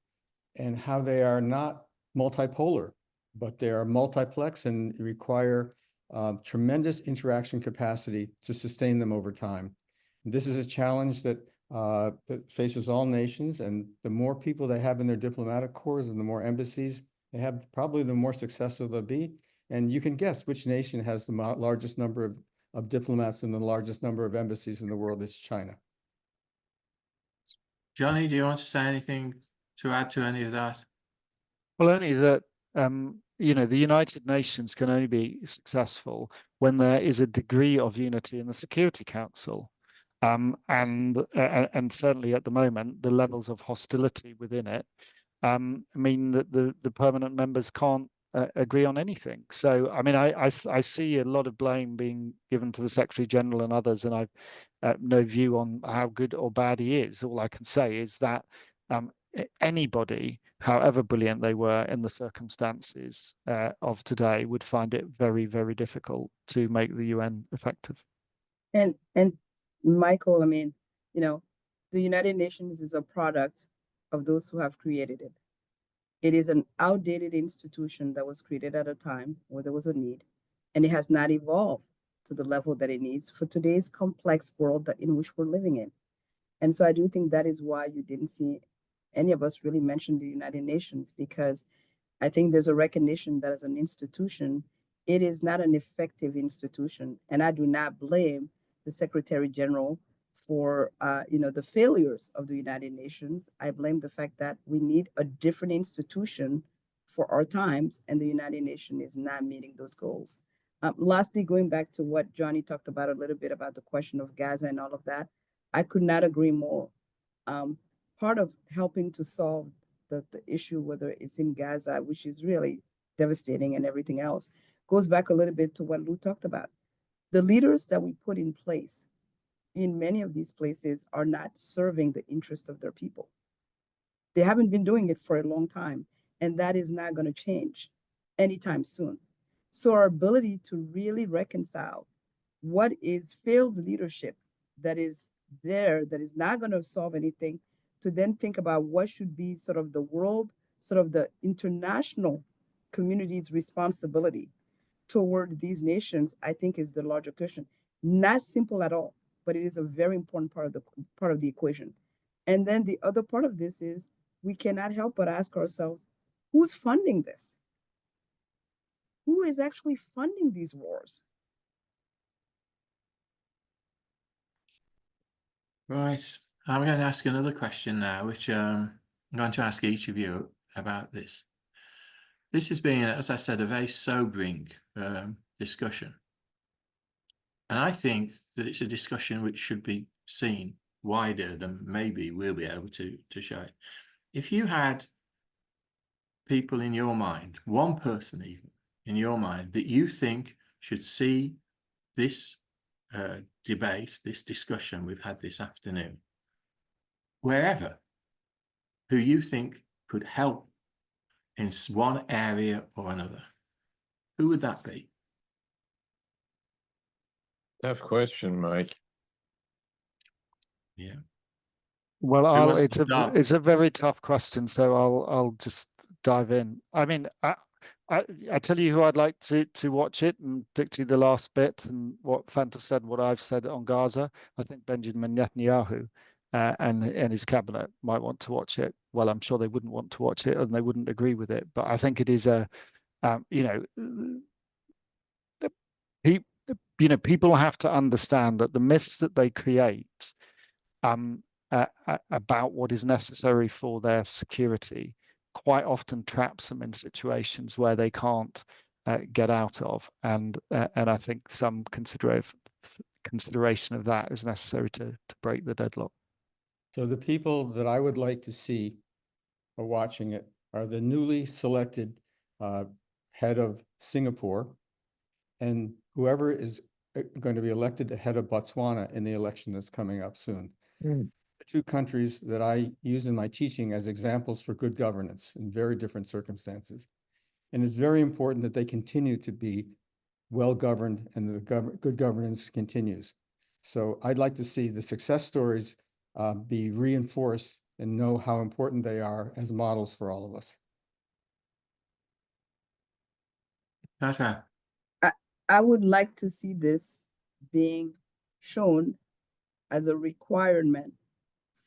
Speaker 6: and how they are not multipolar, but they are multiplex and require tremendous interaction capacity to sustain them over time. This is a challenge that faces all nations, and the more people they have in their diplomatic corps and the more embassies they have, probably the more successful they'll be. And you can guess which nation has the largest number of diplomats and the largest number of embassies in the world. Is China.
Speaker 1: Johnny, do you want to say anything to add to any of that?
Speaker 4: Well, only that, you know, the United Nations can only be successful when there is a degree of unity in the Security Council. And certainly at the moment, the levels of hostility within it mean that the permanent members can't agree on anything. So, I mean, I see a lot of blame being given to the Secretary General and others, and I've no view on how good or bad he is. All I can say is that anybody, however brilliant they were in the circumstances of today, would find it very, very difficult to make the UN effective.
Speaker 3: And Michael, I mean, you know, the United Nations is a product of those who have created it. It is an outdated institution that was created at a time where there was a need, and it has not evolved to the level that it needs for today's complex world in which we're living in. And so I do think that is why you didn't see any of us really mention the United Nations, because I think there's a recognition that as an institution, it is not an effective institution. And I do not blame the Secretary General for the failures of the United Nations. I blame the fact that we need a different institution for our times, and the United Nations is not meeting those goals. Lastly, going back to what Johnny talked about a little bit about the question of Gaza and all of that, I could not agree more. Part of helping to solve the issue, whether it's in Gaza, which is really devastating, and everything else, goes back a little bit to what Lou talked about. The leaders that we put in place in many of these places are not serving the interest of their people. They haven't been doing it for a long time, and that is not going to change anytime soon. So our ability to really reconcile what is failed leadership that is there, that is not going to solve anything, to then think about what should be sort of the world, sort of the international community's responsibility toward these nations, I think is the larger question. Not simple at all, but it is a very important part of the equation. And then the other part of this is we cannot help but ask ourselves, who's funding this? Who is actually funding these wars?
Speaker 1: Right. I'm going to ask another question now, which I'm going to ask each of you about this. This has been, as I said, a very sobering discussion. And I think that it's a discussion which should be seen wider than maybe we'll be able to show it. If you had people in your mind, one person even in your mind, that you think should see this debate, this discussion we've had this afternoon, wherever, who you think could help in one area or another, who would that be?
Speaker 2: Tough question, Mike.
Speaker 1: Yeah.
Speaker 4: Well,
Speaker 1: wants to start?
Speaker 4: it's a very tough question, so I'll just dive in. I mean, I tell you who I'd like to watch it, and particularly the last bit and what Fanta said, what I've said on Gaza. I think Benjamin Netanyahu and his cabinet might want to watch it. Well, I'm sure they wouldn't want to watch it, and they wouldn't agree with it. But I think it is people have to understand that the myths that they create about what is necessary for their security quite often traps them in situations where they can't get out of, and I think some consideration of that is necessary to break the deadlock.
Speaker 6: So the people that I would like to see are watching it are the newly selected head of Singapore, and whoever is going to be elected the head of Botswana in the election that's coming up soon. The two countries that I use in my teaching as examples for good governance in very different circumstances. And it's very important that they continue to be well governed and the good governance continues. So I'd like to see the success stories be reinforced and know how important they are as models for all of us.
Speaker 1: Tata.
Speaker 3: I would like to see this being shown as a requirement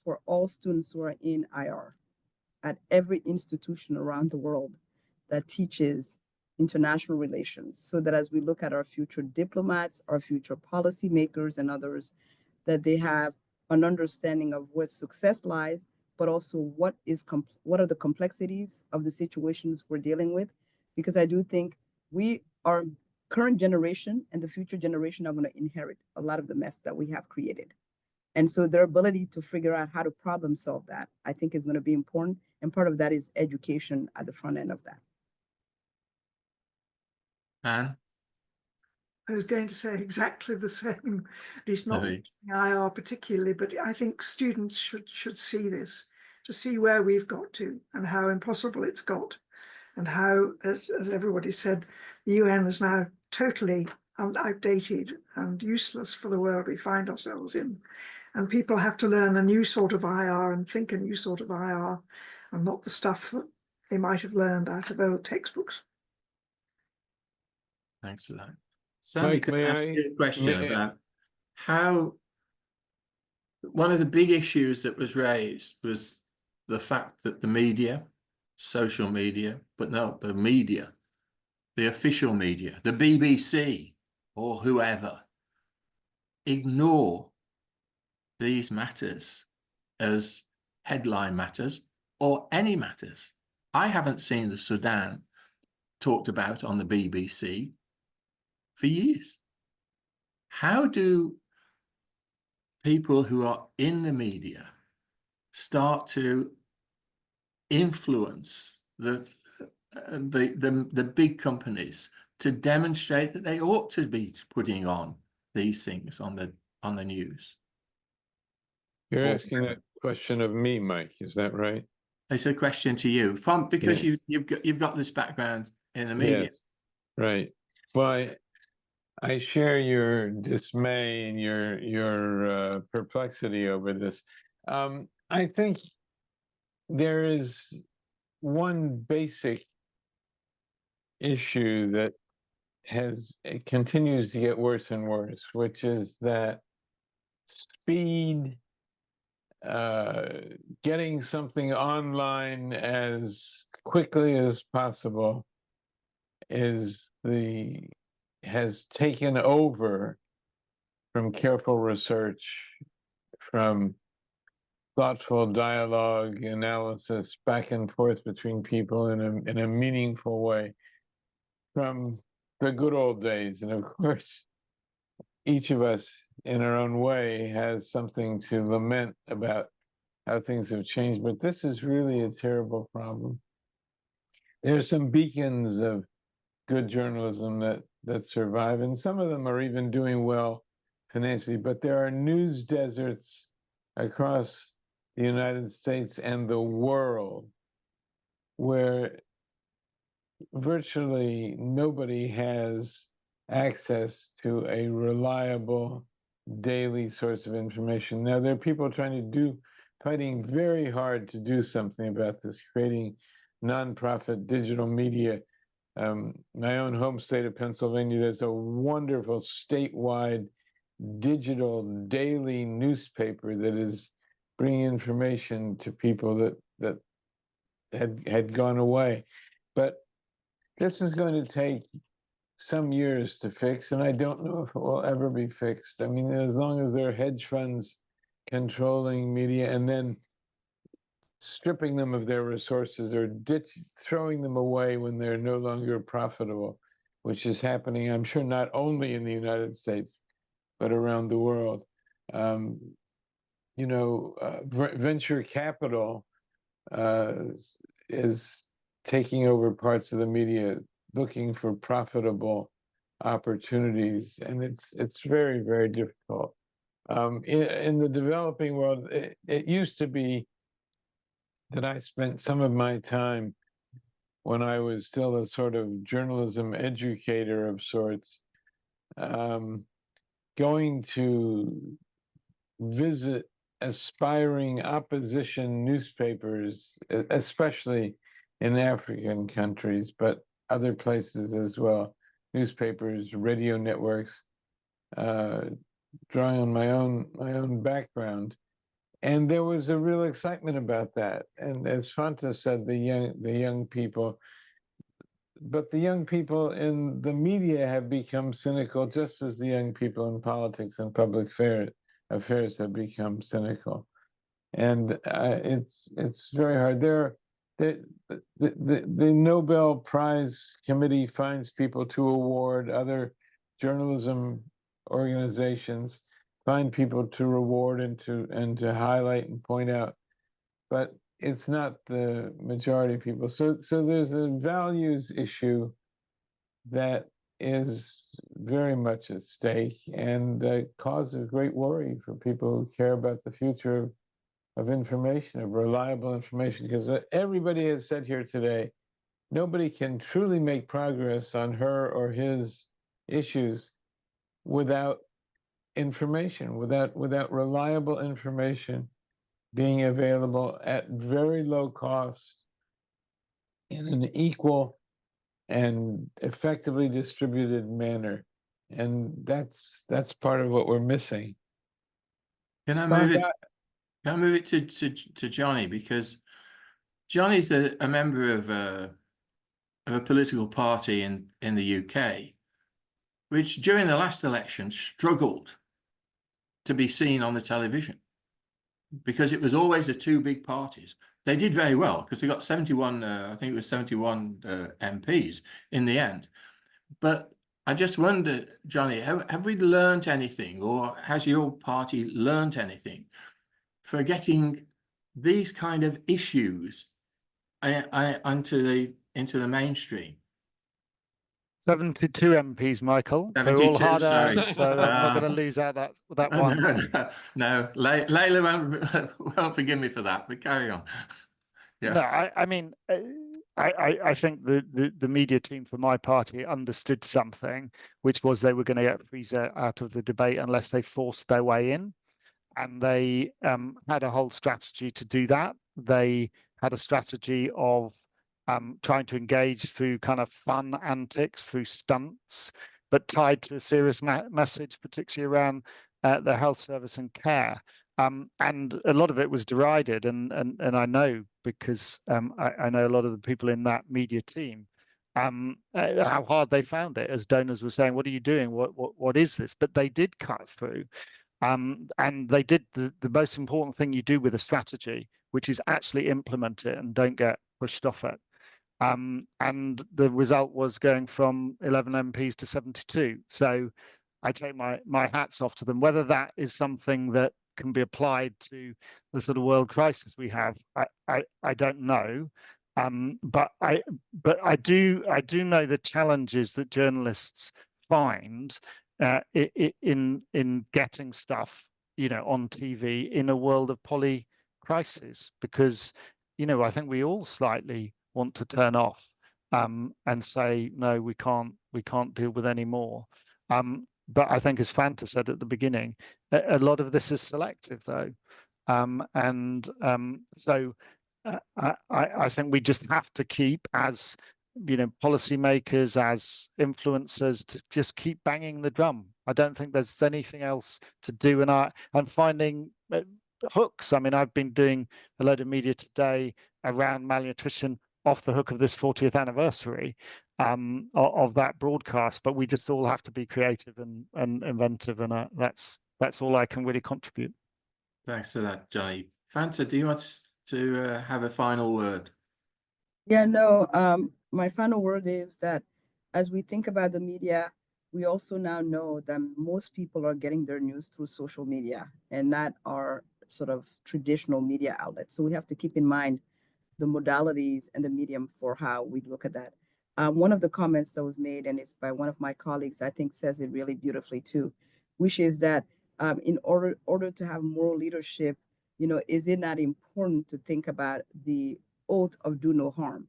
Speaker 3: for all students who are in IR at every institution around the world that teaches international relations, so that as we look at our future diplomats, our future policymakers, and others, that they have an understanding of where success lies, but also what are the complexities of the situations we're dealing with. Because I do think our current generation and the future generation are going to inherit a lot of the mess that we have created. And so their ability to figure out how to problem solve that, I think, is going to be important. And part of that is education at the front end of that.
Speaker 1: Anne?
Speaker 5: I was going to say exactly the same. It's not
Speaker 1: Right.
Speaker 5: IR particularly, but I think students should see this, to see where we've got to and how impossible it's got, and how, as everybody said, the UN is now totally outdated and useless for the world we find ourselves in. And people have to learn a new sort of IR and think a new sort of IR, and not the stuff that they might have learned out of old textbooks.
Speaker 1: Thanks for that. Sandy,
Speaker 2: Mike,
Speaker 1: can I ask you a question
Speaker 2: may-
Speaker 1: about how one of the big issues that was raised was the fact that the media, social media, but not the media, the official media, the BBC or whoever, ignore these matters as headline matters or any matters. I haven't seen the Sudan talked about on the BBC for years. How do people who are in the media start to influence the big companies to demonstrate that they ought to be putting on these things on the news?
Speaker 2: You're
Speaker 1: Or-
Speaker 2: asking that question of me, Mike, is that right?
Speaker 1: It's a question to you, because
Speaker 2: Yes.
Speaker 1: you've got this background in the media.
Speaker 2: Yes, right. Well, I share your dismay and your perplexity over this. I think there is one basic issue that it continues to get worse and worse, which is that speed, getting something online as quickly as possible has taken over from careful research, from thoughtful dialogue, analysis, back and forth between people in a meaningful way, from the good old days. And of course, each of us in our own way has something to lament about how things have changed, but this is really a terrible problem. There are some beacons of good journalism that survive, and some of them are even doing well financially, but there are news deserts across the United States and the world where virtually nobody has access to a reliable daily source of information. Now, there are people fighting very hard to do something about this, creating nonprofit digital media. My own home state of Pennsylvania, there's a wonderful statewide digital daily newspaper that is bringing information to people that had gone away. But this is going to take some years to fix, and I don't know if it will ever be fixed. I mean, as long as there are hedge funds controlling media and then stripping them of their resources or throwing them away when they're no longer profitable, which is happening, I'm sure, not only in the United States, but around the world. Venture capital is taking over parts of the media, looking for profitable opportunities, and it's very, very difficult. In the developing world, it used to be that I spent some of my time, when I was still a sort of journalism educator of sorts, going to visit aspiring opposition newspapers, especially in African countries, but other places as well, newspapers, radio networks, drawing on my own background. And there was a real excitement about that. And as Fanta said, the young people, but the young people in the media have become cynical, just as the young people in politics and public affairs have become cynical. And it's very hard. The Nobel Prize Committee finds people to award, other journalism organizations find people to reward and to highlight and point out, but it's not the majority of people. So there's a values issue that is very much at stake and causes great worry for people who care about the future of information, of reliable information, because what everybody has said here today, nobody can truly make progress on her or his issues without information, without reliable information being available at very low cost in an equal and effectively distributed manner. And that's part of what we're missing.
Speaker 1: Can I move it to Johnny, because Johnny's a member of a political party in the UK, which during the last election struggled to be seen on the television because it was always the two big parties. They did very well because they got 71, I think it was 71 MPs in the end. But I just wonder, Johnny, have we learned anything, or has your party learned anything for getting these kind of issues into the mainstream?
Speaker 4: 72 MPs, Michael. They're
Speaker 1: 72,
Speaker 4: all hard
Speaker 1: sorry.
Speaker 4: earned, so I'm not going to lose out that one.
Speaker 1: No. Layla won't forgive me for that, but carry on. Yeah.
Speaker 4: No, I mean, I think the media team for my party understood something, which was they were going to get Frieser out of the debate unless they forced their way in. And they had a whole strategy to do that. They had a strategy of trying to engage through kind of fun antics, through stunts, but tied to a serious message, particularly around the health service and care. And a lot of it was derided, and I know because I know a lot of the people in that media team, how hard they found it. As donors were saying, "What are you doing? What is this?" But they did cut through. And they did the most important thing you do with a strategy, which is actually implement it and don't get pushed off it. And the result was going from 11 MPs to 72. So I take my hats off to them. Whether that is something that can be applied to the sort of world crisis we have, I don't know. But I do know the challenges that journalists find in getting stuff, on TV in a world of polycrisis, because, I think we all slightly want to turn off and say, no, we can't deal with any more. But I think, as Fanta said at the beginning, a lot of this is selective, though. So I think we just have to keep, as policymakers, as influencers, to just keep banging the drum. I don't think there's anything else to do. And I'm finding hooks. I mean, I've been doing a load of media today around malnutrition off the hook of this 40th anniversary of that broadcast. But we just all have to be creative and inventive, and that's all I can really contribute.
Speaker 1: Thanks for that, Johnny. Fanta, do you want to have a final word?
Speaker 3: Yeah, no, my final word is that as we think about the media, we also now know that most people are getting their news through social media and not our sort of traditional media outlets. So we have to keep in mind the modalities and the medium for how we look at that. One of the comments that was made, and it's by one of my colleagues, I think says it really beautifully too, which is that in order to have moral leadership, is it not important to think about the oath of do no harm,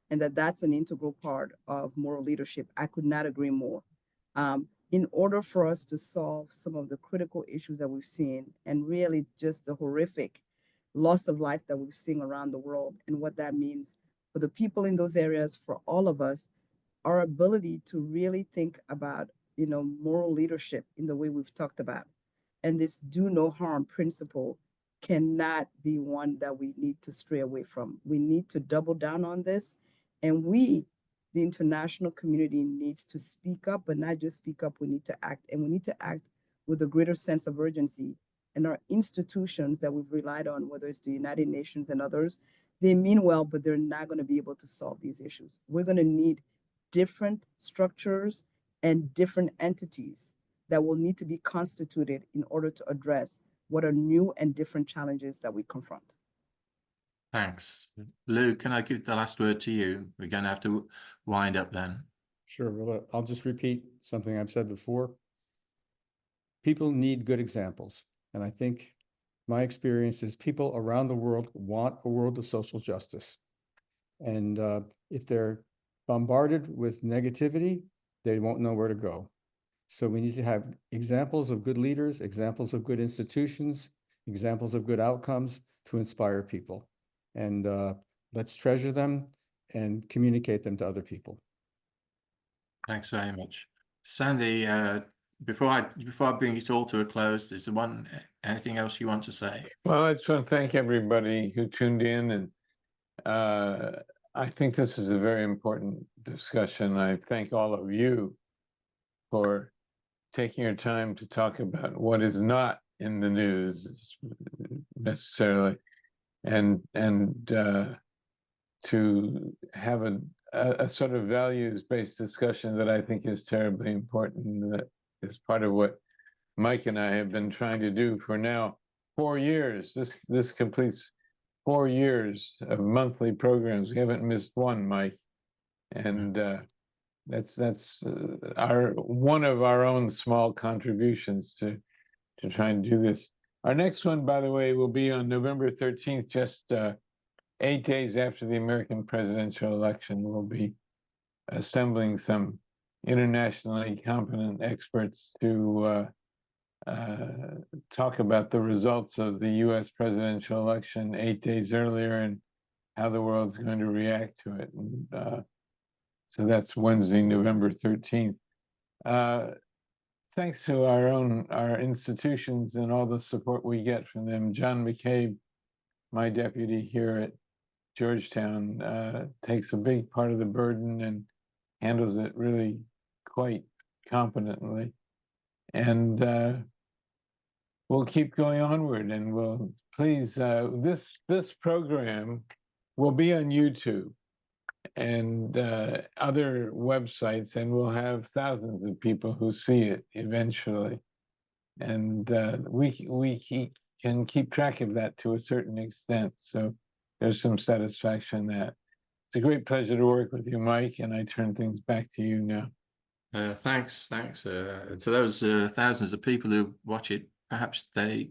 Speaker 3: and that's an integral part of moral leadership? I could not agree more. In order for us to solve some of the critical issues that we've seen, and really just the horrific loss of life that we've seen around the world, and what that means for the people in those areas, for all of us, our ability to really think about, moral leadership in the way we've talked about. And this do no harm principle cannot be one that we need to stray away from. We need to double down on this. And we, the international community, needs to speak up, but not just speak up, we need to act. And we need to act with a greater sense of urgency. And our institutions that we've relied on, whether it's the United Nations and others, they mean well, but they're not going to be able to solve these issues. We're going to need different structures and different entities that will need to be constituted in order to address what are new and different challenges that we confront.
Speaker 1: Thanks. Lou, can I give the last word to you? We're going to have to wind up then.
Speaker 6: Sure. Well, I'll just repeat something I've said before. People need good examples. And I think my experience is people around the world want a world of social justice. And if they're bombarded with negativity, they won't know where to go. So we need to have examples of good leaders, examples of good institutions, examples of good outcomes to inspire people. And let's treasure them and communicate them to other people.
Speaker 1: Thanks very much. Sandy, before I bring it all to a close, is there anything else you want to say?
Speaker 2: Well, I just want to thank everybody who tuned in, and I think this is a very important discussion. I thank all of you for taking your time to talk about what is not in the news necessarily, and to have a sort of values-based discussion that I think is terribly important. That is part of what Mike and I have been trying to do for now 4 years. This completes 4 years of monthly programs. We haven't missed one, Mike, and that's one of our own small contributions to try and do this. Our next one, by the way, will be on November 13th, just 8 days after the American presidential election. We'll be assembling some internationally competent experts to talk about the results of the US presidential election 8 days earlier and how the world's going to react to it. And so that's Wednesday, November 13th. Thanks to our institutions and all the support we get from them. John McCabe, my deputy here at Georgetown, takes a big part of the burden and handles it really quite competently. And we'll keep going onward, and we'll please, this program will be on YouTube and other websites, and we'll have thousands of people who see it eventually. And we can keep track of that to a certain extent. So there's some satisfaction in that. It's a great pleasure to work with you, Mike, and I turn things back to you now.
Speaker 1: Thanks. To those thousands of people who watch it, perhaps they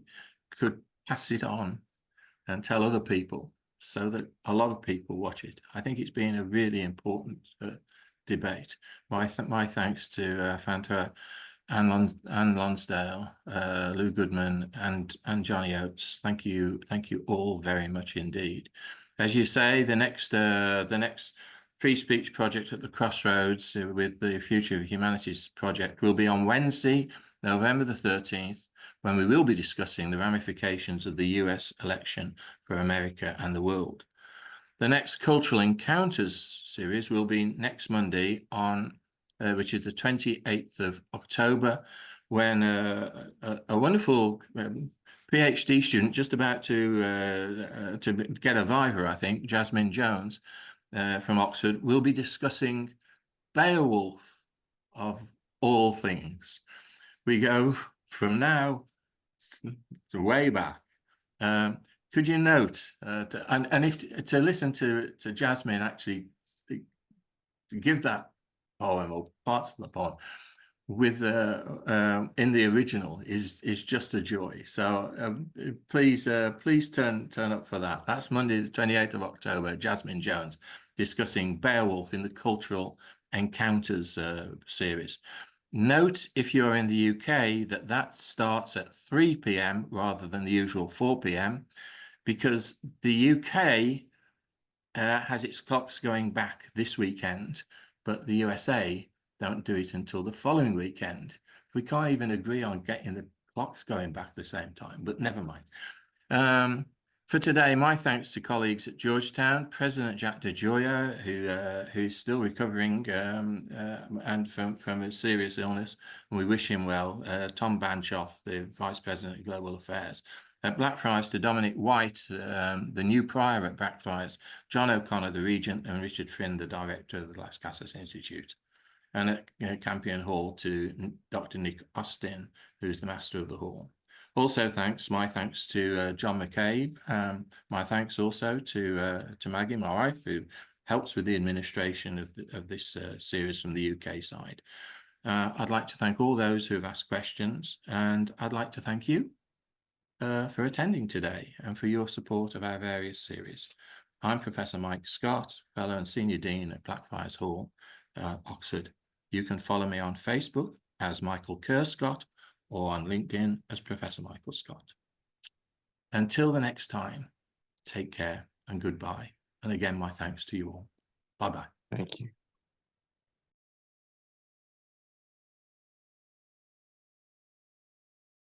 Speaker 1: could pass it on and tell other people so that a lot of people watch it. I think it's been a really important debate. My thanks to Fanta, Anne Lonsdale, Lou Goodman, and Johnny Oates. Thank you all very much indeed. As you say, the next free speech project at the Crossroads with the Future of Humanities project will be on Wednesday, November the 13th, when we will be discussing the ramifications of the US election for America and the world. The next Cultural Encounters series will be next Monday on, which is the 28th of October, when a wonderful PhD student just about to get a viva, I think, Jasmine Jones from Oxford, will be discussing Beowulf of all things. We go from now to way back. Could you note, and if to listen to Jasmine actually to give that poem or parts of the poem with in the original is just a joy. So please turn up for that. That's Monday the 28th of October. Jasmine Jones discussing Beowulf in the Cultural Encounters series. Note, if you're in the UK, that starts at 3 p.m. rather than the usual 4 p.m. because the UK has its clocks going back this weekend but the USA don't do it until the following weekend. We can't even agree on getting the clocks going back at the same time, but never mind. For today, my thanks to colleagues at Georgetown, President Jack DeGioia, who's still recovering and from a serious illness, and we wish him well. Tom Banchoff, the Vice President of Global Affairs. At Blackfriars, to Dominic White, the new prior at Blackfriars, John O'Connor, the Regent, and Richard Friend, the Director of the Las Casas Institute. And at Campion Hall to Dr. Nick Austin, who's the Master of the Hall. Also, my thanks to John McCabe. My thanks also to Maggie, my wife, who helps with the administration of this series from the UK side. I'd like to thank all those who have asked questions, and I'd like to thank you for attending today and for your support of our various series. I'm Professor Mike Scott, Fellow and Senior Dean at Blackfriars Hall, Oxford. You can follow me on Facebook as Michael Kerr Scott, or on LinkedIn as Professor Michael Scott. Until the next time, take care and goodbye. And again, my thanks to you all. Bye-bye.
Speaker 2: Thank you.